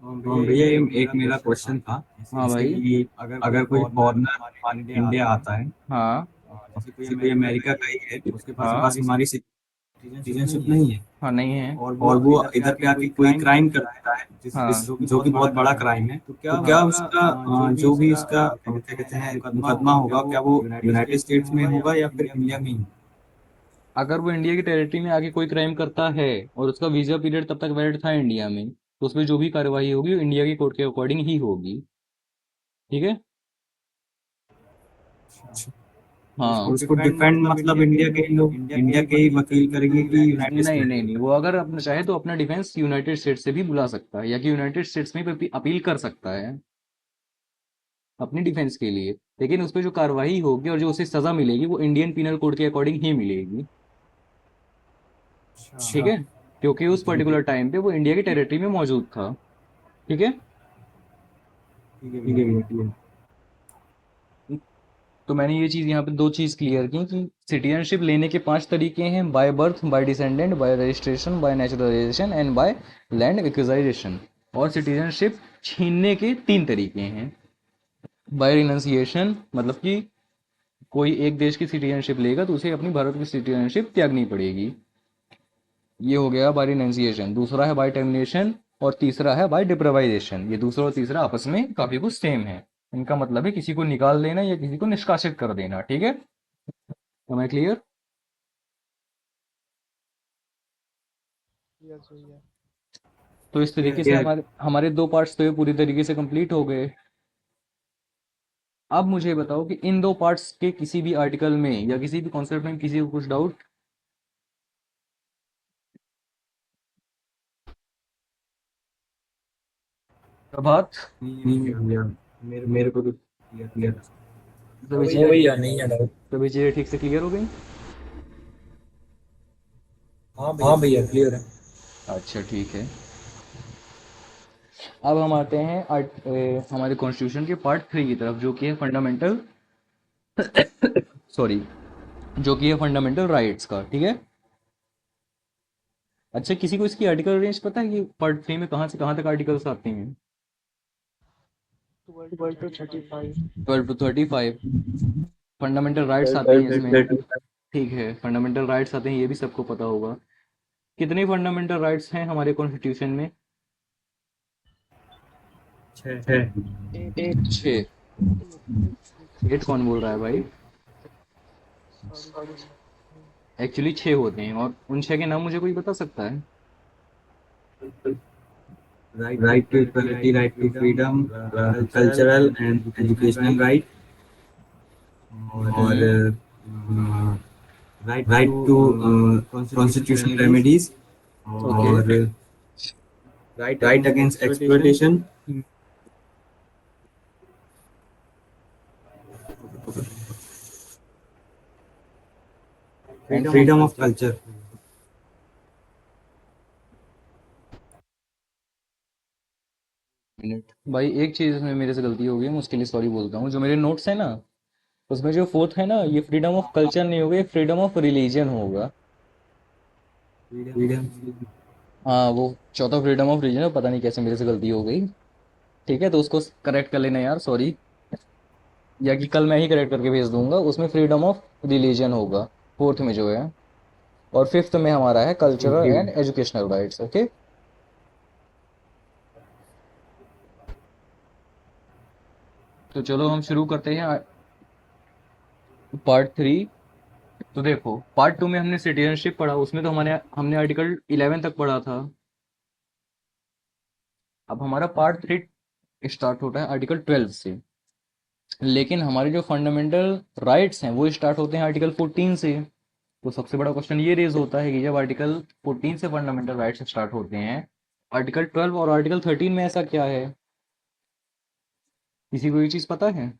भैया ये एक मेरा क्वेश्चन था, हाँ जैसे भाई। कि अगर कोई फॉरेनर हमारे इंडिया आता है, हाँ। जैसे कोई अमेरिका का ही है, उसके हाँ। पास हमारी सिटीजनशिप नहीं है, हाँ नहीं है। और वो इधर पे आके कोई क्राइम कर देता है, हाँ। जो कि बहुत बड़ा क्राइम है, तो क्या उसका जो भी उसका क्या कहते हैं मुकदमा होगा, क्या वो यूनाइटेड स्टेट्स में होगा या फिर इंडिया में ही? अगर वो इंडिया की टेरिटरी में आके कोई क्राइम करता है और उसका वीजा पीरियड तब तक वैलिड था इंडिया में, तो उसमें जो भी कार्रवाई होगी वो इंडिया की कोर्ट के अकॉर्डिंग ही होगी। ठीक है। हाँ। उसको डिफेंड मतलब इंडिया के ही वकील करेंगे कि यूनाइटेड नहीं स्टेट? नहीं नहीं, वो अगर अपना चाहे तो अपना डिफेंस यूनाइटेड स्टेट्स से भी बुला सकता है, या कि यूनाइटेड स्टेट्स में भी अपील कर सकता है अपनी डिफेंस के लिए। लेकिन उस पर जो कार्रवाई होगी और जो उसे सजा मिलेगी वो इंडियन पीनल कोड के अकॉर्डिंग ही मिलेगी। ठीक अच्छा, है। क्योंकि उस पर्टिकुलर टाइम पे वो इंडिया की टेरिटरी में मौजूद था। ठीक है। ठीक है भैया, ठीक है। तो मैंने ये चीज़ यहाँ पे दो चीज़ क्लियर की कि सिटीजनशिप लेने के पांच तरीके हैं: by birth, by descendant, by registration, by naturalisation and by land acquisition. और सिटीजनशिप छीनने के तीन तरीके हैं: बाय रिनंसिएशन, मतलब कि कोई एक देश की सिटीजनशिप लेगा तो उसे अपनी भारत की सिटीजनशिप त्यागनी पड़ेगी, ये हो गया बाय रिनंसिएशन। दूसरा है बाय टर्मिनेशन, और तीसरा है बाय डिप्राइवेशन। ये दूसरा और तीसरा आपस में काफी कुछ सेम है। इनका मतलब है किसी को निकाल देना या किसी को निष्कासित कर देना। ठीक है। तो मैं क्लियर। यस भैया। तो इस तरीके से हमारे हमारे दो पार्ट्स तो ये पूरी तरीके से कंप्लीट हो गए। अब मुझे बताओ कि इन दो पार्ट्स के किसी भी आर्टिकल में या किसी भी कॉन्सेप्ट में किसी को कुछ डाउट। प्रभात। नहीं भैया, मेरे को तो क्लियर था। सभी हाँ चीजें भैया, नहीं है डाउट। सभी चीजें ठीक से क्लियर हो गई। हाँ भैया, क्लियर है। अच्छा ठीक है। अब हम आते हैं हमारे कॉन्स्टिट्यूशन के पार्ट थ्री की तरफ, जो कि है फंडामेंटल सॉरी, जो कि है फंडामेंटल राइट्स का। ठीक है। अच्छा, किसी को इसकी आर्टिकल रेंज पता है कि पार्ट थ्री में कहाँ से कहाँ तक आर्टिकल्स आते हैं? 12 to 35। 12 to 35 फंडामेंटल राइट्स आते हैं इसमें। ठीक है, फंडामेंटल राइट्स आते हैं, ये भी सबको पता होगा। कितने फंडामेंटल राइट्स हैं हमारे कॉन्स्टिट्यूशन में? है। 8। छः। एट कौन बोल रहा है भाई? Sorry sorry. एक्चुअली छः होते हैं, और उन छः के नाम मुझे कोई बता सकता है? Right to equality, right to freedom, cultural and educational right, और hmm. Right to constitutional remedies, okay. और right against exploitation, and freedom of culture. Minute भाई, एक चीज़ इसमें मेरे से गलती हो गई, मैं उसके लिए सॉरी बोलता हूँ। जो मेरे नोट्स है ना, उसमें जो फोर्थ है ना, ये फ्रीडम ऑफ कल्चर नहीं होगा, ये फ्रीडम ऑफ रिलीजन होगा। फ्रीडम। हाँ, वो चौथा फ्रीडम ऑफ रिलीजन है, पता नहीं कैसे मेरे से गलती हो गई। ठीक है, तो उसको करेक्ट कर लेना यार, सॉरी। या कि कल मैं ही करेक्ट करके भेज दूंगा। उसमें फ्रीडम ऑफ रिलीजन होगा फोर्थ में जो है। और फिफ्थ में हमारा है cultural and educational rights. Okay. तो चलो हम शुरू करते हैं पार्ट थ्री। तो देखो, पार्ट टू में हमने सिटीजनशिप पढ़ा, उसमें तो हमने आर्टिकल 11 तक पढ़ा था। अब हमारा पार्ट 3 स्टार्ट होता है आर्टिकल 12 से, लेकिन हमारे जो फंडामेंटल राइट्स हैं वो स्टार्ट होते हैं आर्टिकल 14 से। तो सबसे बड़ा क्वेश्चन ये रेज होता है कि जब आर्टिकल 14 से फंडामेंटल राइट्स स्टार्ट होते हैं, आर्टिकल 12 और आर्टिकल 13 में ऐसा क्या है? किसी को ये चीज पता है?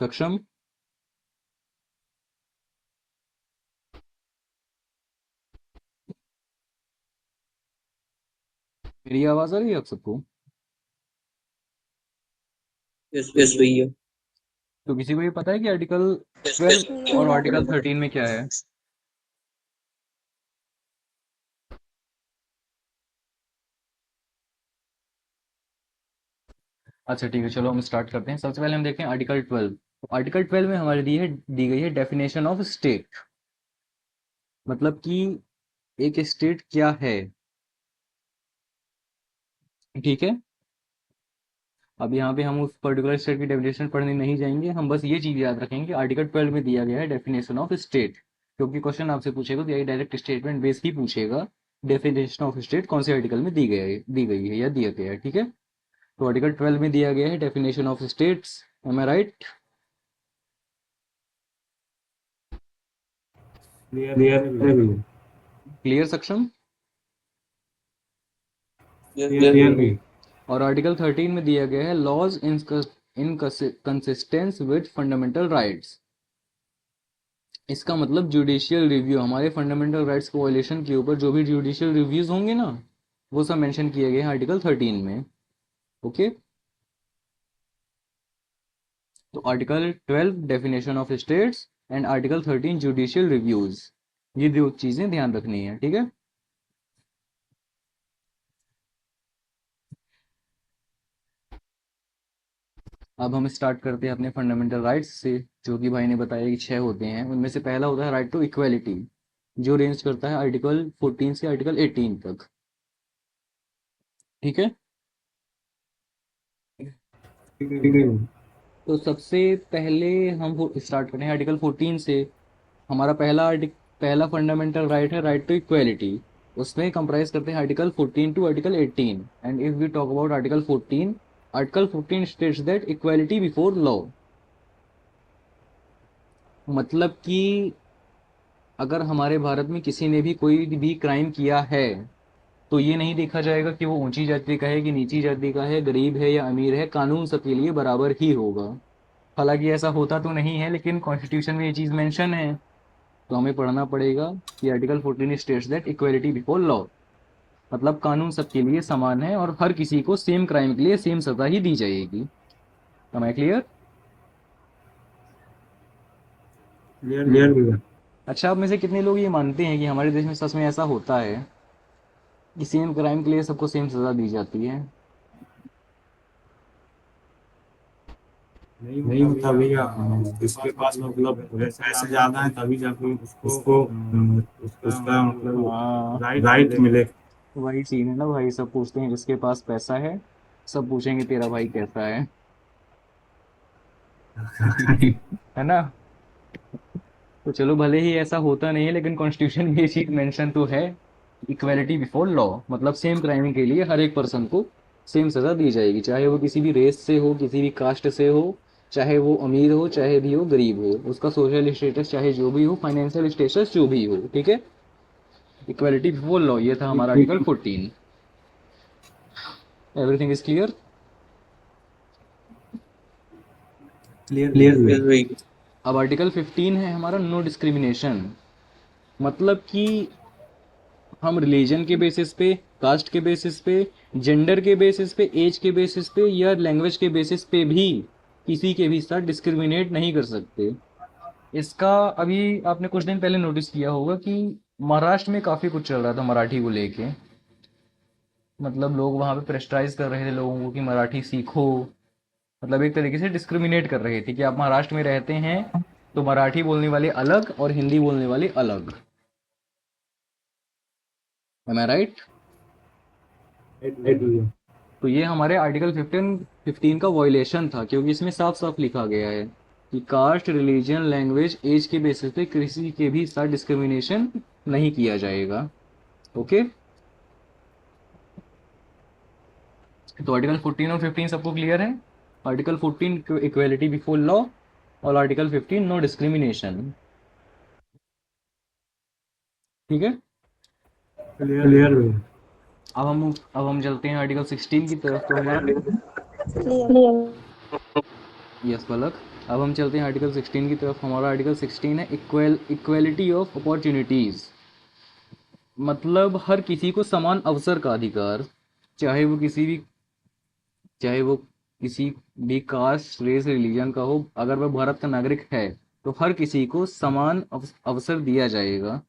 सक्षम? मेरी आवाज आ रही है आप सबको? यस भैया। तो किसी को ये पता है कि आर्टिकल 12 और आर्टिकल 13 में क्या है? अच्छा ठीक है, चलो हम स्टार्ट करते हैं। सबसे पहले हम देखते हैं आर्टिकल 12। तो आर्टिकल 12 में हमारे दी गई है डेफिनेशन ऑफ स्टेट, मतलब कि एक स्टेट क्या है। ठीक है, अब यहाँ पे हम उस पर्टिकुलर स्टेट की डेफिनेशन पढ़ने नहीं जाएंगे, हम बस ये चीज याद रखेंगे आर्टिकल 12 में दिया गया है डेफिनेशन ऑफ स्टेट, क्योंकि क्वेश्चन आपसे पूछेगा तो यही डायरेक्ट स्टेटमेंट बेस ही पूछेगा डेफिनेशन ऑफ स्टेट कौन से आर्टिकल में दी गई है या दिया गया है। ठीक है, तो आर्टिकल 12 में दिया गया है definition of states. Am I right? Clear है भैया। क्लियर सक्षम? क्लियर भी। और आर्टिकल 13 में दिया गया है laws in consistence with fundamental rights. इसका मतलब जुडिशियल रिव्यू, हमारे फंडामेंटल राइट्स के वायलेशन के ऊपर जो भी जुडिशियल रिव्यूज होंगे ना, वो सब मेंशन किए गए हैं आर्टिकल 13 में। ओके, तो article 12 definition of states and article 13 judicial reviews, ये दो चीजें ध्यान रखनी है। ठीक है, अब हम स्टार्ट करते हैं अपने फंडामेंटल राइट्स से, जो कि भाई ने बताया कि 6 होते हैं। उनमें से पहला होता है राइट टू इक्वेलिटी, जो रेंज करता है आर्टिकल 14 से आर्टिकल 18 तक। ठीक है, ठीक है। तो सबसे पहले हम स्टार्ट करें आर्टिकल 14 से। हमारा पहला फंडामेंटल राइट है राइट टू इक्वेलिटी। उसमें कंप्राइज करते हैं article 14 to article 18। And if we talk about article 14, article 14 states that equality before law, मतलब कि अगर हमारे भारत में किसी ने भी कोई भी क्राइम किया है, तो ये नहीं देखा जाएगा कि वो ऊंची जाति का है कि नीची जाति का है, गरीब है या अमीर है, कानून सबके लिए बराबर ही होगा। हालांकि ऐसा होता तो नहीं है, लेकिन कॉन्स्टिट्यूशन में ये चीज मेंशन है, तो हमें पढ़ना पड़ेगा कि article 14 states that equality before law, मतलब कानून सबके लिए समान है और हर किसी को सेम क्राइम के लिए सेम सजा ही दी जाएगी। am I clear? क्लियर भैया। अच्छा, आप में से कितने लोग ये मानते हैं कि हमारे देश में सच में ऐसा होता है कि सेम क्राइम के लिए सबको सेम सजा दी जाती है? नहीं होता भैया। जिसके पास मतलब पैसे ज्यादा है तभी जाके उसको उसका मतलब हाँ, राइट मिले। वही सीन है ना भाई, सब पूछते हैं जिसके पास पैसा है, सब पूछेंगे तेरा भाई कैसा है है ना? तो चलो, भले ही ऐसा होता नहीं है, लेकिन कॉन्स्टिट्यूशन में ये चीज मेंशन तो है, इक्वेलिटी बिफोर लॉ, मतलब सेम क्राइम के लिए हर एक पर्सन को सेम सजा दी जाएगी, चाहे वो किसी भी रेस से हो, किसी भी कास्ट से हो, चाहे वो अमीर हो, चाहे भी हो गरीब हो, उसका सोशल स्टेटस चाहे जो भी हो, फाइनेंशियल स्टेटस जो भी हो। ठीक है, इक्वेलिटी बिफोर लॉ, ये था हमारा article 14। Everything is clear? Clear yes भैया। अब आर्टिकल 15 है हमारा नो डिस्क्रिमिनेशन, मतलब कि हम रिलीजन के बेसिस पे, कास्ट के बेसिस पे, जेंडर के बेसिस पे, एज के बेसिस पे या लैंग्वेज के बेसिस पे भी किसी के भी साथ डिस्क्रिमिनेट नहीं कर सकते। इसका अभी आपने कुछ दिन पहले नोटिस किया होगा कि महाराष्ट्र में काफी कुछ चल रहा था मराठी को लेके, मतलब लोग वहां पे प्रेस्टाइज कर रहे थे लोगों को कि मराठी सीखो, मतलब एक तरीके से डिस्क्रिमिनेट कर रहे थे कि आप महाराष्ट्र में रहते हैं तो मराठी बोलने वाले अलग और हिंदी बोलने वाले अलग। M I right? भैया। तो ये हमारे आर्टिकल 15 का वॉयलेशन था, क्योंकि इसमें साफ साफ लिखा गया है कि कास्ट, रिलीजन, लैंग्वेज, एज के बेसिस पे किसी के भी साथ डिस्क्रिमिनेशन नहीं किया जाएगा। ओके, तो आर्टिकल 14 और 15 सबको क्लियर है। आर्टिकल 14 इक्वेलिटी बिफोर लॉ और आर्टिकल 15 नो डिस्क्रिमिनेशन। ठीक है, क्लियर हुई। अब हम चलते हैं आर्टिकल 16 की तरफ। तो हमारा यस पलक, अब हम चलते हैं आर्टिकल 16 की तरफ। हमारा आर्टिकल 16 है इक्वेलिटी ऑफ अपॉर्चुनिटीज, मतलब हर किसी को समान अवसर का अधिकार, चाहे वो किसी भी कास्ट, रेस, रिलीजन का हो। अगर वह भारत का नागरिक है तो हर किसी को समान अवसर दिया जाएगा।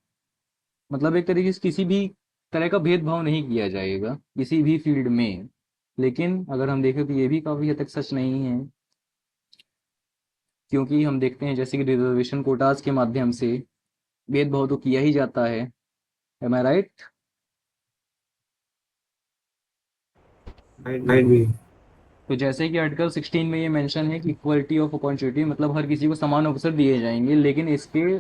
मतलब एक तरीके से किसी भी तरह का भेदभाव नहीं किया जाएगा किसी भी फील्ड में। लेकिन अगर हम देखें तो ये भी काफी हद तक सच नहीं है, क्योंकि हम देखते हैं जैसे कि रिजर्वेशन कोटास के माध्यम से भेदभाव तो किया ही जाता है। M I right? राइट भी। तो जैसे कि आर्टिकल 16 में ये मेंशन है कि इक्वलिटी ऑफ अपॉर्चुनिटी, मतलब हर किसी को समान अवसर दिए जाएंगे, लेकिन इसके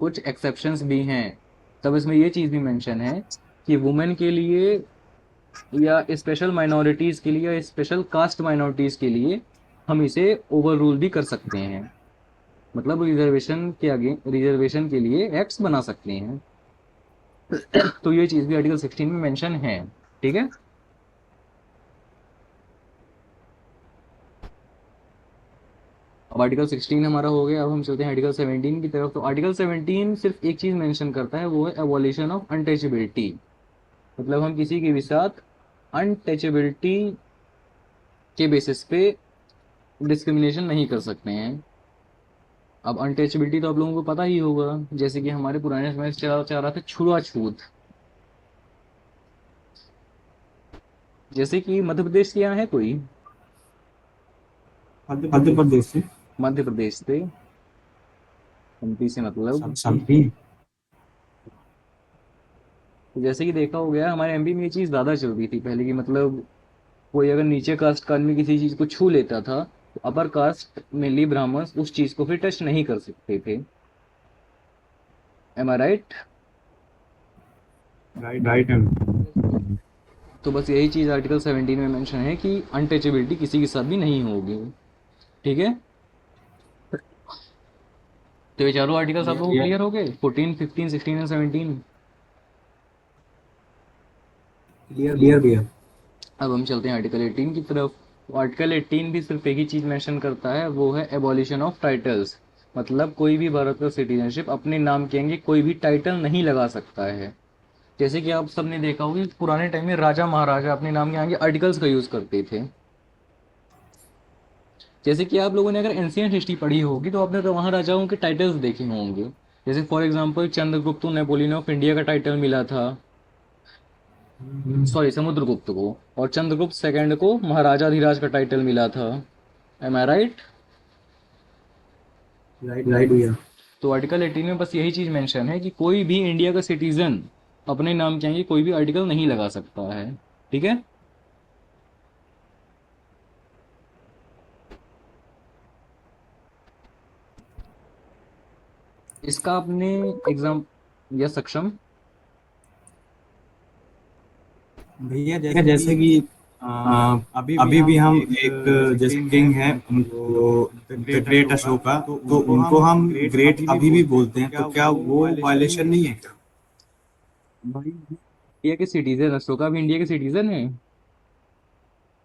कुछ एक्सेप्शंस भी हैं। तब इसमें ये चीज़ भी मेंशन है कि वुमेन के लिए या स्पेशल माइनॉरिटीज़ के लिए या स्पेशल कास्ट माइनॉरिटीज़ के लिए हम इसे ओवर रूल भी कर सकते हैं। मतलब रिजर्वेशन के लिए एक्ट्स बना सकते हैं। तो ये चीज़ भी आर्टिकल 16 में मेंशन है। ठीक है, अब आर्टिकल 16 हमारा हो गया। अब हम चलते हैं आर्टिकल 17 की तरफ। तो आर्टिकल 17 सिर्फ एक चीज़ मेंशन करता है, वो है एबॉलिशन ऑफ अनटचेबिलिटी। मतलब हम किसी के भी साथ अनटचेबिलिटी के बेसिस पे डिस्क्रिमिनेशन नहीं कर सकते हैं। अब अनटचेबिलिटी तो आप लोगों को पता ही होगा, जैसे कि हमारे पुराने समय से चला रहा था छुआछूत। जैसे कि मध्य प्रदेश के यहाँ है कोई? मध्य प्रदेश से मध्य प्रदेश से, एमपी से मतलब। सभी। तो जैसे कि देखा हो गया हमारे एमपी में ये चीज़ ज़्यादा चल रही थी पहले की, मतलब कोई अगर नीचे कास्ट का आदमी किसी चीज़ को छू लेता था तो अपर कास्ट मेनली ब्राह्मण्स उस चीज़ को फिर टच नहीं कर सकते थे। M I right? राइट है। तो बस यही चीज़ आर्टिकल 17 में मेंशन है कि अनटचेबिलिटी किसी के साथ भी नहीं होगी। ठीक है, तो ये चारों आर्टिकल्स आप लोगों को क्लियर हो गए, 14, 15, 16 एंड 17। क्लियर भी है। अब हम चलते हैं आर्टिकल 18 की तरफ। आर्टिकल 18 भी सिर्फ एक ही चीज़ मेंशन करता है, वो है एबॉलिशन ऑफ टाइटल्स। मतलब कोई भी भारत का सिटीजनशिप अपने नाम के आगे कोई भी टाइटल नहीं लगा सकता है। जैसे कि आप सबने देखा होगा कि पुराने टाइम में राजा महाराजा अपने नाम के आगे आर्टिकल्स का यूज़ करते थे। जैसे कि आप लोगों ने अगर एंशियंट हिस्ट्री पढ़ी होगी तो आपने तो वहाँ राजाओं के टाइटल्स देखे होंगे। जैसे फॉर एग्जांपल चंद्रगुप्त को नेपोलियन ऑफ इंडिया का टाइटल मिला था, सॉरी समुद्रगुप्त को, और चंद्रगुप्त सेकंड को महाराजाधिराज का टाइटल मिला था। M I right? राइट भैया। तो आर्टिकल 18 में बस यही चीज़ मेंशन है कि कोई भी इंडिया का सिटीजन अपने नाम के आगे कोई भी आर्टिकल नहीं लगा सकता है। ठीक है, इसका आपने एग्जाम या सक्षम। भैया जैसे कि अभी भी हम एक जैसे किंग है जो द ग्रेट अशोका, तो उनको हम ग्रेट अभी भी बोलते हैं, तो क्या वो वायलेशन नहीं है क्या? भाई इंडिया के सिटीजन, अशोका भी इंडिया के सिटीजन है।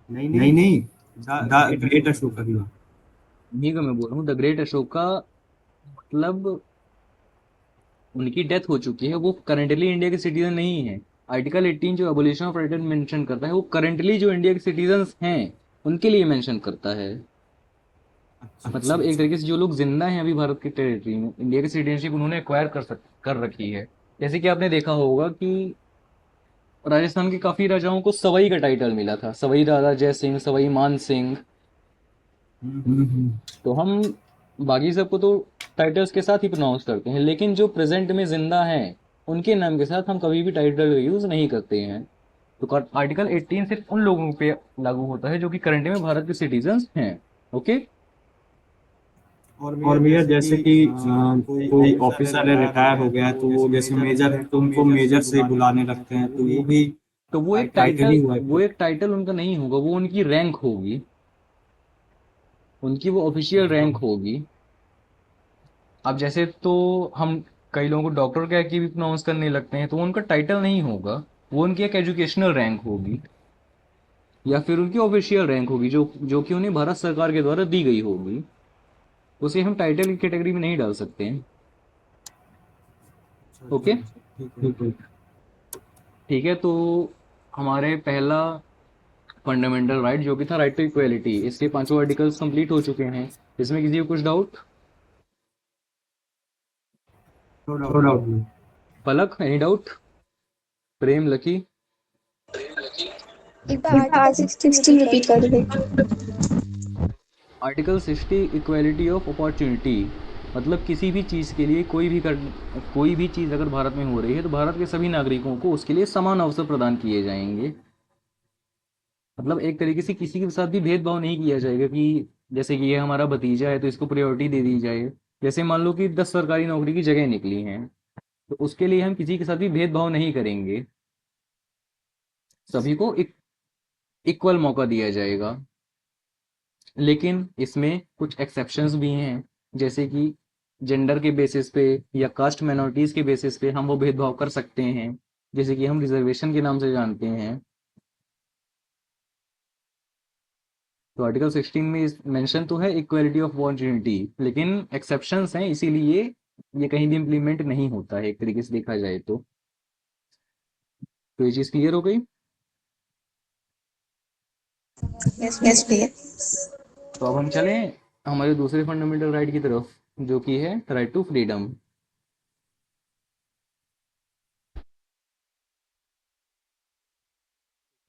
नहीं, द ग्रेट अशोका भी। नहीं को मैं बोल रहा हूँ द ग्रेट अशोका, मतलब उनकी डेथ हो चुकी है, वो करेंटली इंडिया के सिटीजन नहीं है। आर्टिकल 18 जो एबोलिशन ऑफ टाइटल मेंशन करता है वो करेंटली जो इंडिया के सिटीजन हैं उनके लिए मेंशन करता है। मतलब एक तरीके से जो लोग जिंदा हैं अभी भारत की टेरिटरी में, इंडिया की सिटीजनशिप उन्होंने एक्वायर कर रखी है। जैसे कि आपने देखा होगा कि राजस्थान के काफी राजाओं को सवाई का टाइटल मिला था, सवाई राजा जय सिंह, सवाई मान सिंह। तो हम बाकी सबको तो टाइटल्स के साथ ही प्रोनाउंस करते हैं, लेकिन जो प्रेजेंट में जिंदा हैं उनके नाम के साथ हम कभी भी टाइटल यूज नहीं करते हैं। तो आर्टिकल 18 सिर्फ उन लोगों पे लागू होता है जो कि करंट में भारत के सिटीजन हैं। ओके, और भैया जैसे कि कोई ऑफिसर है रिटायर हो गया है तो वो जैसे मेजर है तो उनको मेजर से बुलाने लगते हैं, तो वो भी तो वो एक टाइटल ही टाइटल हुआ है। वो एक टाइटल उनका नहीं होगा, वो उनकी रैंक होगी, उनकी वो ऑफिशियल रैंक होगी। अब जैसे तो हम कई लोगों को डॉक्टर कह के भी प्रोनाउंस करने लगते हैं, तो वो उनका टाइटल नहीं होगा, वो उनकी एक एजुकेशनल रैंक होगी या फिर उनकी ऑफिशियल रैंक होगी, जो जो कि उन्हें भारत सरकार के द्वारा दी गई होगी। उसे हम टाइटल की कैटेगरी में नहीं डाल सकते हैं। ओके, ठीक है। ठीक है। तो हमारे पहला फंडामेंटल राइट जो कि था राइट टू इक्वेलिटी, इसके पांचों आर्टिकल्स कंप्लीट हो चुके हैं। इसमें किसी को कुछ डाउट? नो डाउट भैया। पलक, एनी डाउट? प्रेम, लकी? एक बार आर्टिकल 16 रिपीट कर दो। आर्टिकल 60 इक्वेलिटी ऑफ अपॉर्चुनिटी, मतलब किसी भी चीज़ के लिए कोई भी चीज़ अगर भारत में हो रही है तो भारत के सभी नागरिकों को उसके लिए समान अवसर प्रदान किए जाएंगे। मतलब एक तरीके से किसी के साथ भी भेदभाव नहीं किया जाएगा कि जैसे कि ये हमारा भतीजा है तो इसको प्रायोरिटी दे दी जाए। जैसे मान लो कि 10 सरकारी नौकरी की जगह निकली हैं, तो उसके लिए हम किसी के साथ भी भेदभाव नहीं करेंगे, सभी को इक्वल मौका दिया जाएगा। लेकिन इसमें कुछ एक्सेप्शंस भी हैं, जैसे कि जेंडर के बेसिस पे या कास्ट माइनॉरिटीज के बेसिस पे हम वो भेदभाव कर सकते हैं, जैसे कि हम रिजर्वेशन के नाम से जानते हैं। तो आर्टिकल 16 में मेंशन तो है इक्वालिटी ऑफ अपॉर्चुनिटी, लेकिन एक्सेप्शंस हैं, इसीलिए ये कहीं भी इम्प्लीमेंट नहीं होता है एक तरीके से देखा जाए तो ये चीज़ क्लियर हो गई। यस भैया। तो अब हम चलें हमारे दूसरे फंडामेंटल राइट की तरफ, जो कि है राइट टू फ्रीडम।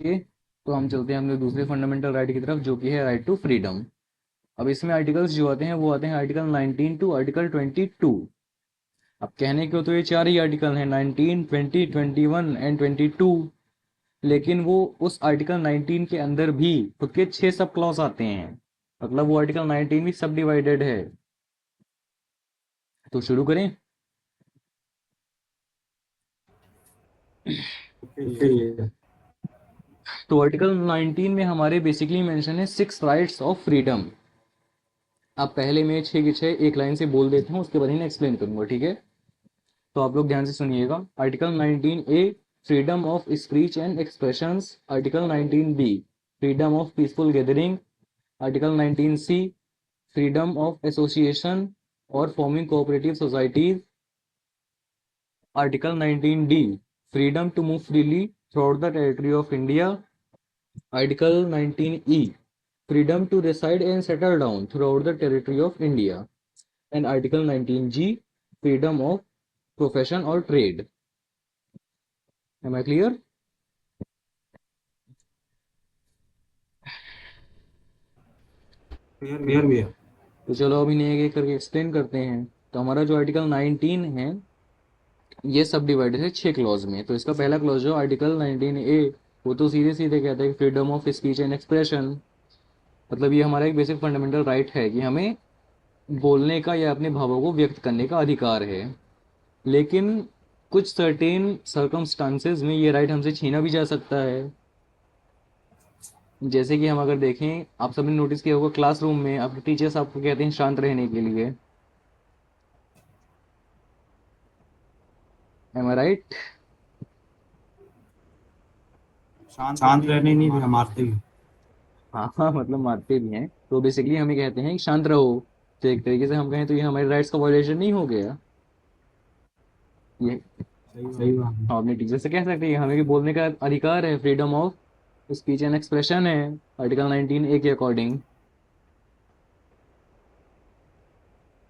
ओके, तो हम चलते हैं अपने दूसरे फंडामेंटल राइट की तरफ, जो कि है राइट टू फ्रीडम। अब इसमें आर्टिकल्स जो आते हैं वो आते हैं आर्टिकल 19 टू आर्टिकल 22। अब कहने को तो ये चार ही आर्टिकल हैं, 19, 20, 21 एंड 22, लेकिन वो उस आर्टिकल 19 के अंदर भी खुद के 6 सब क्लॉज आते हैं, मतलब वो आर्टिकल 19 भी सब डिवाइडेड है। तो शुरू करें। ओके। तो आर्टिकल 19 में हमारे बेसिकली मेंशन है 6 राइट्स ऑफ फ्रीडम। अब पहले मैं 6 के 6 एक लाइन से बोल देता हूँ, उसके बाद ही एक्सप्लेन करूंगा, ठीक है? तो आप लोग ध्यान से सुनिएगा। Article 19 A, freedom of speech and expressions. Article 19 B, freedom of peaceful gathering. Article 19 C, freedom of association और forming cooperative societies. Article 19 D, freedom to move freely throughout the territory of India. Article 19 E, freedom to reside and settle down throughout the territory of India. And Article 19G, freedom of profession or trade. Am I clear? Clear भैया। तो चलो अभी एक एक करके explain करते हैं। तो हमारा जो आर्टिकल 19 है ये सब डिवाइडेड है 6 क्लॉज में। तो इसका पहला क्लॉज जो आर्टिकल 19 ए, वो तो सीधे सीधे कहता है freedom of speech and expression. मतलब ये हमारा एक बेसिक फंडामेंटल राइट है कि हमें बोलने का या अपने भावों को व्यक्त करने का अधिकार है। लेकिन कुछ सर्टेन सर्कमस्टांसेस में ये राइट हमसे छीना भी जा सकता है। जैसे कि हम अगर देखें, आप सबने नोटिस किया होगा क्लासरूम में आपके टीचर्स आपको कहते हैं शांत रहने के लिए। M I right? शांत रहने नहीं भैया, मारते भी। हाँ हाँ, मतलब मारते भी हैं। तो बेसिकली हमें कहते हैं कि शांत रहो। तो एक तरीके से हम कहें तो ये हमारे राइट्स का वायलेशन नहीं हो गया ये? सही बात है। हम अपने टीचर से कह सकते हैं हमें भी बोलने का अधिकार है, freedom of speech and expression है आर्टिकल 19 ए के अकॉर्डिंग।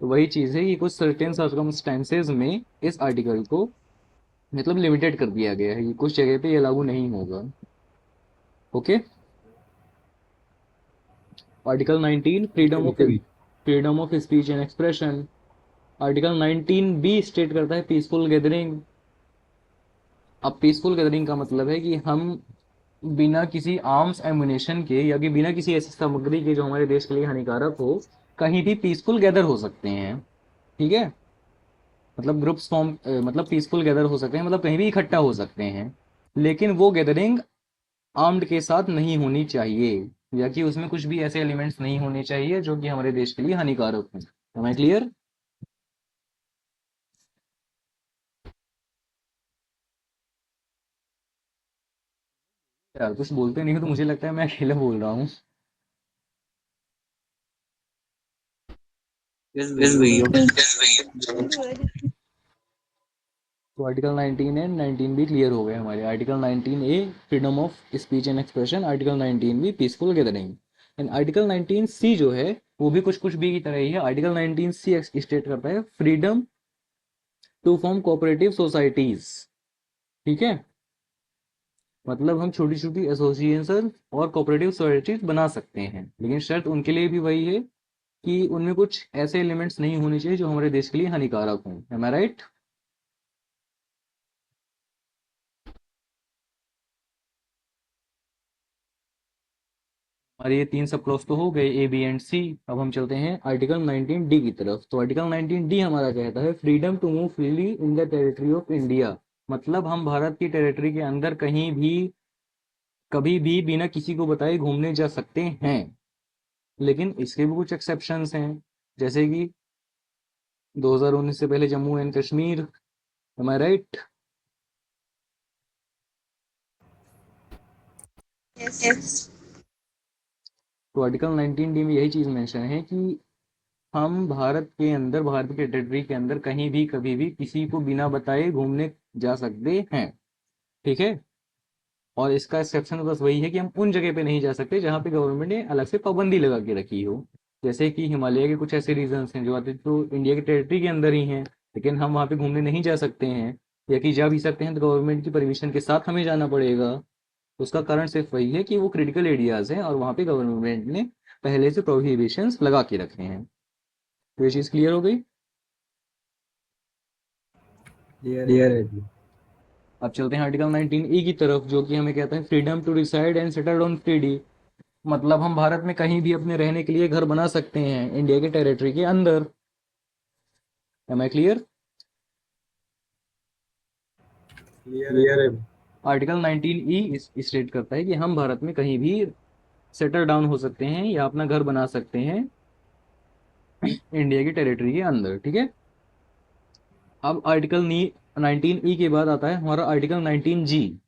तो वही चीज़ है कि कुछ सर्टेन सर्कमस्टेंसेज में इस आर्टिकल को मतलब लिमिटेड कर दिया गया है कि कुछ जगह पे ये लागू नहीं होगा। Okay, article 19, freedom of speech and expression. Article 19 B state करता है पीसफुल गैदरिंग। अब पीसफुल गैदरिंग का मतलब है कि हम बिना किसी आर्म्स एमुनेशन के या कि बिना किसी ऐसी सामग्री के जो हमारे देश के लिए हानिकारक हो, कहीं भी पीसफुल गैदर हो सकते हैं, ठीक है, मतलब ग्रुप्स फॉर्म, मतलब पीसफुल गैदर हो सकते हैं, मतलब कहीं भी इकट्ठा हो सकते हैं, लेकिन वो गैदरिंग आर्म्ड के साथ नहीं होनी चाहिए, या कि उसमें कुछ भी ऐसे एलिमेंट्स नहीं होने चाहिए जो कि हमारे देश के लिए हानिकारक हों। Am I clear? यार कुछ बोलते नहीं हो तो मुझे लगता है मैं अकेला बोल रहा हूँ। Yes, भैया। तो आर्टिकल 19 एंड 19 भी क्लियर हो गए हमारे। Article 19 A freedom of speech and expression, article 19 भी पीसफुल गैदरिंग, एंड आर्टिकल 19 सी जो है वो भी कुछ कुछ भी की तरह ही है। आर्टिकल 19 सी स्टेट करता है freedom to form cooperative societies, ठीक है, मतलब हम छोटी छोटी एसोसिएशन और कोऑपरेटिव सोसाइटीज बना सकते हैं, लेकिन शर्त उनके लिए भी वही है कि उनमें कुछ ऐसे एलिमेंट्स नहीं होने चाहिए जो हमारे देश के लिए हानिकारक हों। M I right? और ये तीन सब क्लॉज तो हो गए, ए बी एंड सी। अब हम चलते हैं आर्टिकल 19 डी की तरफ। तो आर्टिकल 19 डी हमारा कहता है freedom to move freely in the territory of India, मतलब हम भारत की टेरिटरी के अंदर कहीं भी कभी भी बिना किसी को बताए घूमने जा सकते हैं, लेकिन इसके भी कुछ एक्सेप्शंस हैं, जैसे कि 2019 से पहले Jammu and Kashmir. Am I right? Yes. तो आर्टिकल 19 डी में यही चीज मेंशन है कि हम भारत के अंदर, भारत के टेरिटरी के अंदर कहीं भी कभी भी किसी को बिना बताए घूमने जा सकते हैं, ठीक है, और इसका एक्सेप्शन बस वही है कि हम उन जगह पे नहीं जा सकते जहाँ पे गवर्नमेंट ने अलग से पाबंदी लगा के रखी हो, जैसे कि हिमालय के कुछ ऐसे रीजन्स हैं जो आते तो इंडिया के टेरिटरी के अंदर ही हैं, लेकिन हम वहाँ पे घूमने नहीं जा सकते हैं, या कि जा भी सकते हैं तो गवर्नमेंट की परमिशन के साथ हमें जाना पड़ेगा। उसका कारण सिर्फ वही है कि वो क्रिटिकल एरियाज हैं और वहाँ पे गवर्नमेंट ने पहले से प्रोहिबिशंस लगा के रखे हैं। तो ये चीज़ क्लियर हो गई। क्लियर है जी। अब चलते हैं आर्टिकल 19 ई की तरफ, जो कि हमें कहता है freedom to reside and settle on फ्रीडी, मतलब हम भारत में कहीं भी अपने रहने के लिए घर बना सकते हैं इंडिया के टेरिटरी के अंदर। Am I clear? क्लियर है। आर्टिकल 19 ई स्टेट करता है कि हम भारत में कहीं भी सेटल डाउन हो सकते हैं या अपना घर बना सकते हैं इंडिया की टेरिटरी के अंदर, ठीक है। अब आर्टिकल 19 ई के बाद आता है हमारा आर्टिकल 19 जी,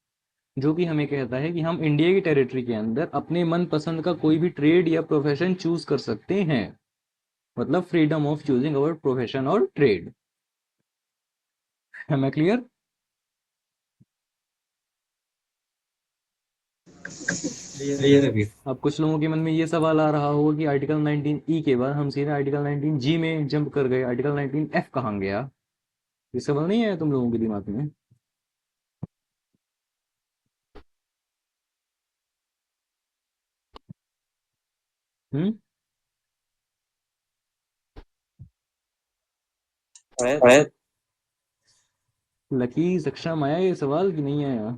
जो कि हमें कहता है कि हम इंडिया की टेरिटरी के अंदर अपने मन पसंद का कोई भी ट्रेड या प्रोफेशन चूज कर सकते हैं, मतलब freedom of choosing our profession और ट्रेड। है मैं क्लियर? क्लियर है भैया। अब कुछ लोगों के मन में ये सवाल आ रहा होगा कि आर्टिकल 19 ई के बाद हम सीधे आर्टिकल 19 जी में जंप कर गए, आर्टिकल 19 एफ कहाँ गया? ये सवाल नहीं आया तुम लोगों के दिमाग में? हम्म? है। लकी सक्षम आया ये सवाल कि नहीं आया?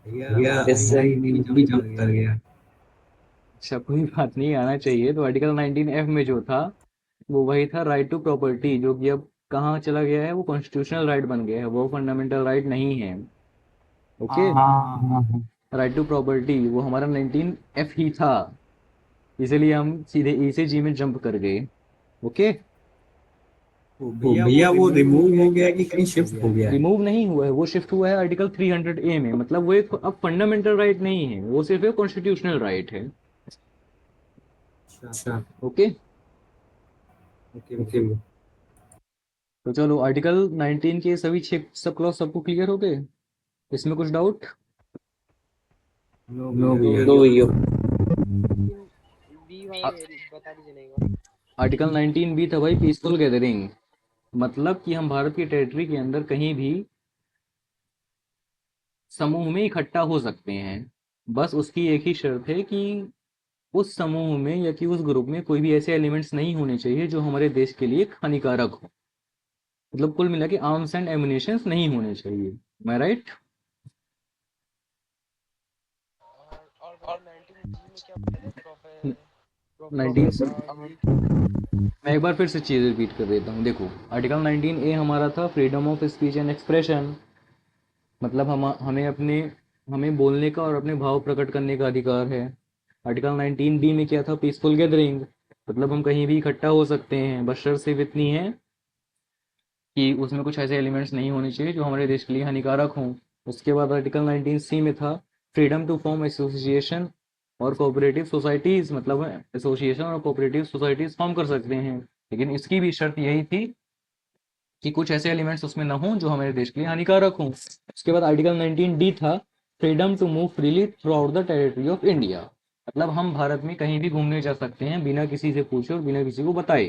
भैया Yes, sir। भी जंप कर गया। अच्छा कोई बात नहीं, आना चाहिए। तो आर्टिकल 19 एफ में जो था वो वही था राइट टू प्रॉपर्टी, जो कि अब कहाँ चला गया है, वो कॉन्स्टिट्यूशनल राइट बन गया है, वो फंडामेंटल राइट नहीं है। ओके, हाँ। राइट टू प्रॉपर्टी वो हमारा 19 एफ ही था, इसलिए हम सीधे ई से जी में जंप कर गए। ओके, तो भैया वो रिमूव हो गया कि कहीं शिफ्ट हो गया है? रिमूव नहीं हुआ है, वो शिफ्ट हुआ है आर्टिकल 300 ए में, मतलब वो एक अब फंडामेंटल राइट नहीं है, वो सिर्फ एक कॉन्स्टिट्यूशनल राइट है। अच्छा। ओके, ओके भैया। तो चलो आर्टिकल 19 के सभी 6 सब क्लॉज सबको क्लियर हो गए, इसमें कुछ डाउट? नो भैया। दो भैया। बी वाला बता दीजिए नहीं हुआ। आर्टिकल 19 बी था भाई पीसफुल गैदरिंग, मतलब कि हम भारत की टेरिटरी के अंदर कहीं भी समूह में इकट्ठा हो सकते हैं, बस उसकी एक ही शर्त है कि उस समूह में या कि उस ग्रुप में कोई भी ऐसे एलिमेंट्स नहीं होने चाहिए जो हमारे देश के लिए हानिकारक हो, मतलब कुल मिला के आर्म्स एंड एमुनेशंस नहीं होने चाहिए। मैं राइट? और भैया 19 जी में क्या बोले थे 19 मैं एक बार फिर से चीज़ रिपीट कर देता हूँ। देखो, आर्टिकल 19A हमारा था freedom of speech and expression, मतलब हमें बोलने का और अपने भाव प्रकट करने का अधिकार है। आर्टिकल 19B में क्या था? पीसफुल गैदरिंग, मतलब हम कहीं भी इकट्ठा हो सकते हैं, बशर्त सिर्फ इतनी है कि उसमें कुछ ऐसे एलिमेंट्स नहीं होने चाहिए जो हमारे देश के लिए हानिकारक हों। उसके बाद आर्टिकल 19C में था फ्रीडम टू फॉर्म एसोसिएशन और कोऑपरेटिव सोसाइटीज़, मतलब एसोसिएशन और कोऑपरेटिव सोसाइटीज़ फॉर्म कर सकते हैं, लेकिन इसकी भी शर्त यही थी कि कुछ ऐसे एलिमेंट्स उसमें ना हों जो हमारे देश के लिए हानिकारक हों। उसके बाद आर्टिकल 19D था freedom to move freely throughout the territory of India, मतलब हम भारत में कहीं भी घूमने जा सकते हैं बिना किसी से पूछे और बिना किसी को बताए।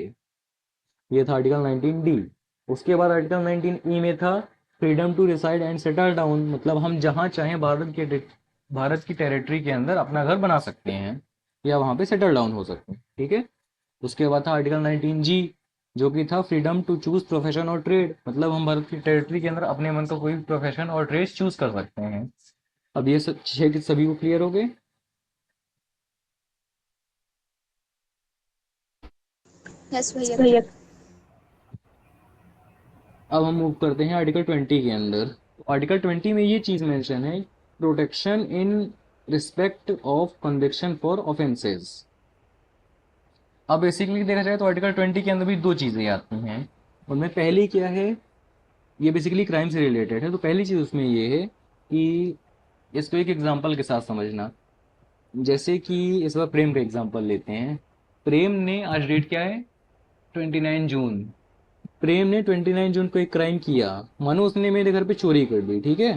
ये था आर्टिकल 19D। उसके बाद आर्टिकल 19E में था freedom to reside and settle down, मतलब हम जहाँ चाहें भारत की टेरिटरी के अंदर अपना घर बना सकते हैं या वहाँ पे सेटल डाउन हो सकते हैं, ठीक है। उसके बाद था आर्टिकल 19G, जो कि था फ्रीडम टू चूज प्रोफेशन और ट्रेड, मतलब हम भारत की टेरिटरी के अंदर अपने मन का कोई भी प्रोफेशन और ट्रेड चूज कर सकते हैं। अब ये छह के सभी को क्लियर हो गए? यस भैया। अब हम मूव करते हैं आर्टिकल 20 के अंदर। आर्टिकल 20 में ये चीज मेंशन है, protection in respect of conviction for offences. अब बेसिकली देखा जाए तो आर्टिकल 20 के अंदर भी दो चीजें आती हैं। उनमें पहली क्या है, ये बेसिकली क्राइम से रिलेटेड है। तो पहली चीज उसमें ये है कि इसको एक एग्जांपल के साथ समझना। जैसे कि इस बार प्रेम का एग्जांपल लेते हैं। प्रेम ने, आज डेट क्या है? 29 जून। प्रेम ने 29 जून को एक क्राइम किया, मानो उसने मेरे घर पे चोरी कर दी, ठीक है।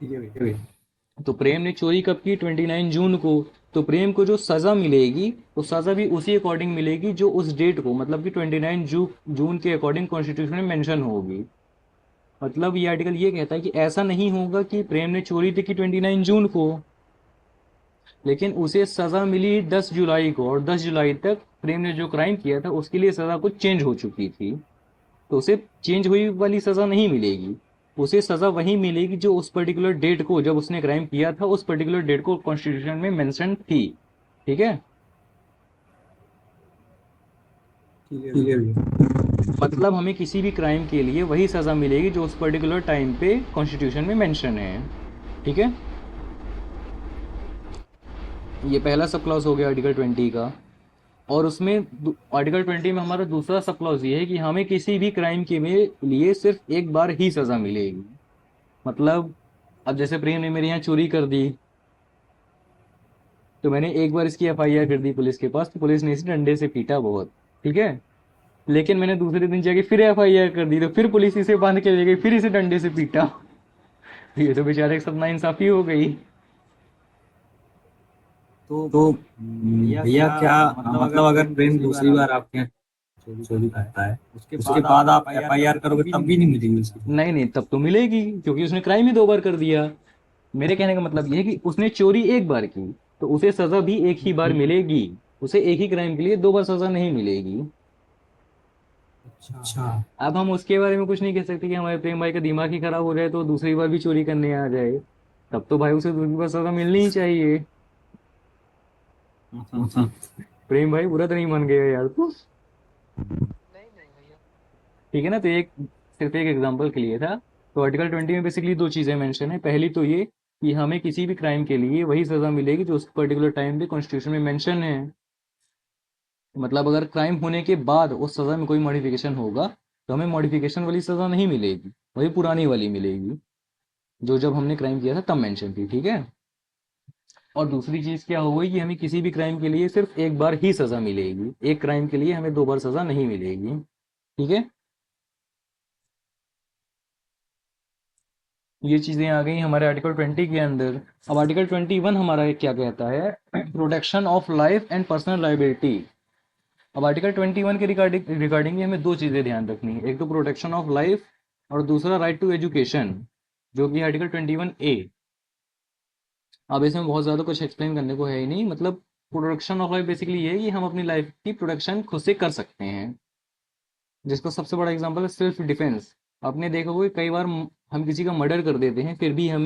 ठीक है भैया। तो प्रेम ने चोरी कब की? 29 जून को। तो प्रेम को जो सजा मिलेगी वो सजा भी उसी अकॉर्डिंग मिलेगी जो उस डेट को, मतलब कि 29 जून के अकॉर्डिंग कॉन्स्टिट्यूशन में मेंशन होगी। मतलब ये आर्टिकल ये कहता है कि ऐसा नहीं होगा कि प्रेम ने चोरी की 29 जून को, लेकिन उसे सजा मिली 10 जुलाई को, और 10 जुलाई तक प्रेम ने जो क्राइम किया था उसके लिए सजा कुछ चेंज हो चुकी थी, तो उसे चेंज हुई वाली सजा नहीं मिलेगी। उसे सजा वही मिलेगी जो उस पर्टिकुलर डेट को, जब उसने क्राइम किया था उस पर्टिकुलर डेट को कॉन्स्टिट्यूशन में मेंशन थी, ठीक है। ठीक है भैया। मतलब हमें किसी भी क्राइम के लिए वही सजा मिलेगी जो उस पर्टिकुलर टाइम पे कॉन्स्टिट्यूशन में मेंशन है, ठीक है। ये पहला सब क्लॉज हो गया आर्टिकल 20 का। और उसमें आर्टिकल 20 में हमारा दूसरा सब क्लॉज ये है कि हमें किसी भी क्राइम के लिए सिर्फ एक बार ही सजा मिलेगी। मतलब अब जैसे प्रेम ने मेरे यहाँ चोरी कर दी, तो मैंने एक बार इसकी FIR कर दी पुलिस के पास, तो पुलिस ने इसे डंडे से पीटा बहुत, ठीक है। लेकिन मैंने दूसरे दिन जाके फिर FIR कर दी, तो फिर पुलिस इसे बांध के ले गई, फिर इसे डंडे से पीटा। ये तो बेचारे के साथ नाइंसाफी हो गई। तो भैया क्या मतलब अगर प्रेम दूसरी बार आपके यहाँ चोरी करता है उसके बाद आप FIR करोगे तब भी नहीं मिलेगी उसकी? नहीं नहीं, तब तो मिलेगी क्योंकि उसने क्राइम ही 2 बार कर दिया। मेरे कहने का मतलब ये है कि उसने चोरी एक बार की तो उसे सजा भी एक ही बार मिलेगी, उसे एक ही क्राइम के लिए 2 बार सजा नहीं मिलेगी। अच्छा। अब हम उसके बारे में कुछ नहीं कह सकते कि हमारे प्रेम भाई का दिमाग ही खराब हो जाए तो दूसरी बार भी चोरी करने आ जाए, तब तो भाई उसे दूसरी बार सजा मिलनी ही चाहिए। प्रेम भाई बुरा तो नहीं मान गया यार तू? नहीं नहीं भैया। ठीक है ना। तो एक सिर्फ एक एग्जांपल के लिए था। तो आर्टिकल 20 में बेसिकली दो चीजें मेंशन है। पहली तो ये कि हमें किसी भी क्राइम के लिए वही सजा मिलेगी जो उस पर्टिकुलर टाइम पे कॉन्स्टिट्यूशन में मेंशन है। मतलब अगर क्राइम होने के बाद उस सजा में कोई मॉडिफिकेशन होगा तो हमें मॉडिफिकेशन वाली सजा नहीं मिलेगी, वही पुरानी वाली मिलेगी जो जब हमने क्राइम किया था तब मेंशन थी, ठीक है। और दूसरी चीज क्या हो गई कि हमें किसी भी क्राइम के लिए सिर्फ एक बार ही सजा मिलेगी, एक क्राइम के लिए हमें 2 बार सजा नहीं मिलेगी, ठीक है। ये चीजें आ गई हमारे आर्टिकल 20 के अंदर। अब आर्टिकल 21 हमारा क्या कहता है? Protection of life and personal liability. अब आर्टिकल 21 के रिगार्डिंग हमें दो चीजें ध्यान रखनी है, एक तो प्रोटेक्शन ऑफ लाइफ और दूसरा राइट टू एजुकेशन, जो कि आर्टिकल 21A। अब इसमें बहुत ज़्यादा कुछ एक्सप्लेन करने को है ही नहीं। मतलब प्रोटेक्शन ऑफ लाइफ बेसिकली ये है कि हम अपनी लाइफ की प्रोटेक्शन खुद से कर सकते हैं, जिसका सबसे बड़ा एग्जांपल है सेल्फ डिफेंस। आपने देखा होगा कि कई बार हम किसी का मर्डर कर देते हैं फिर भी हमें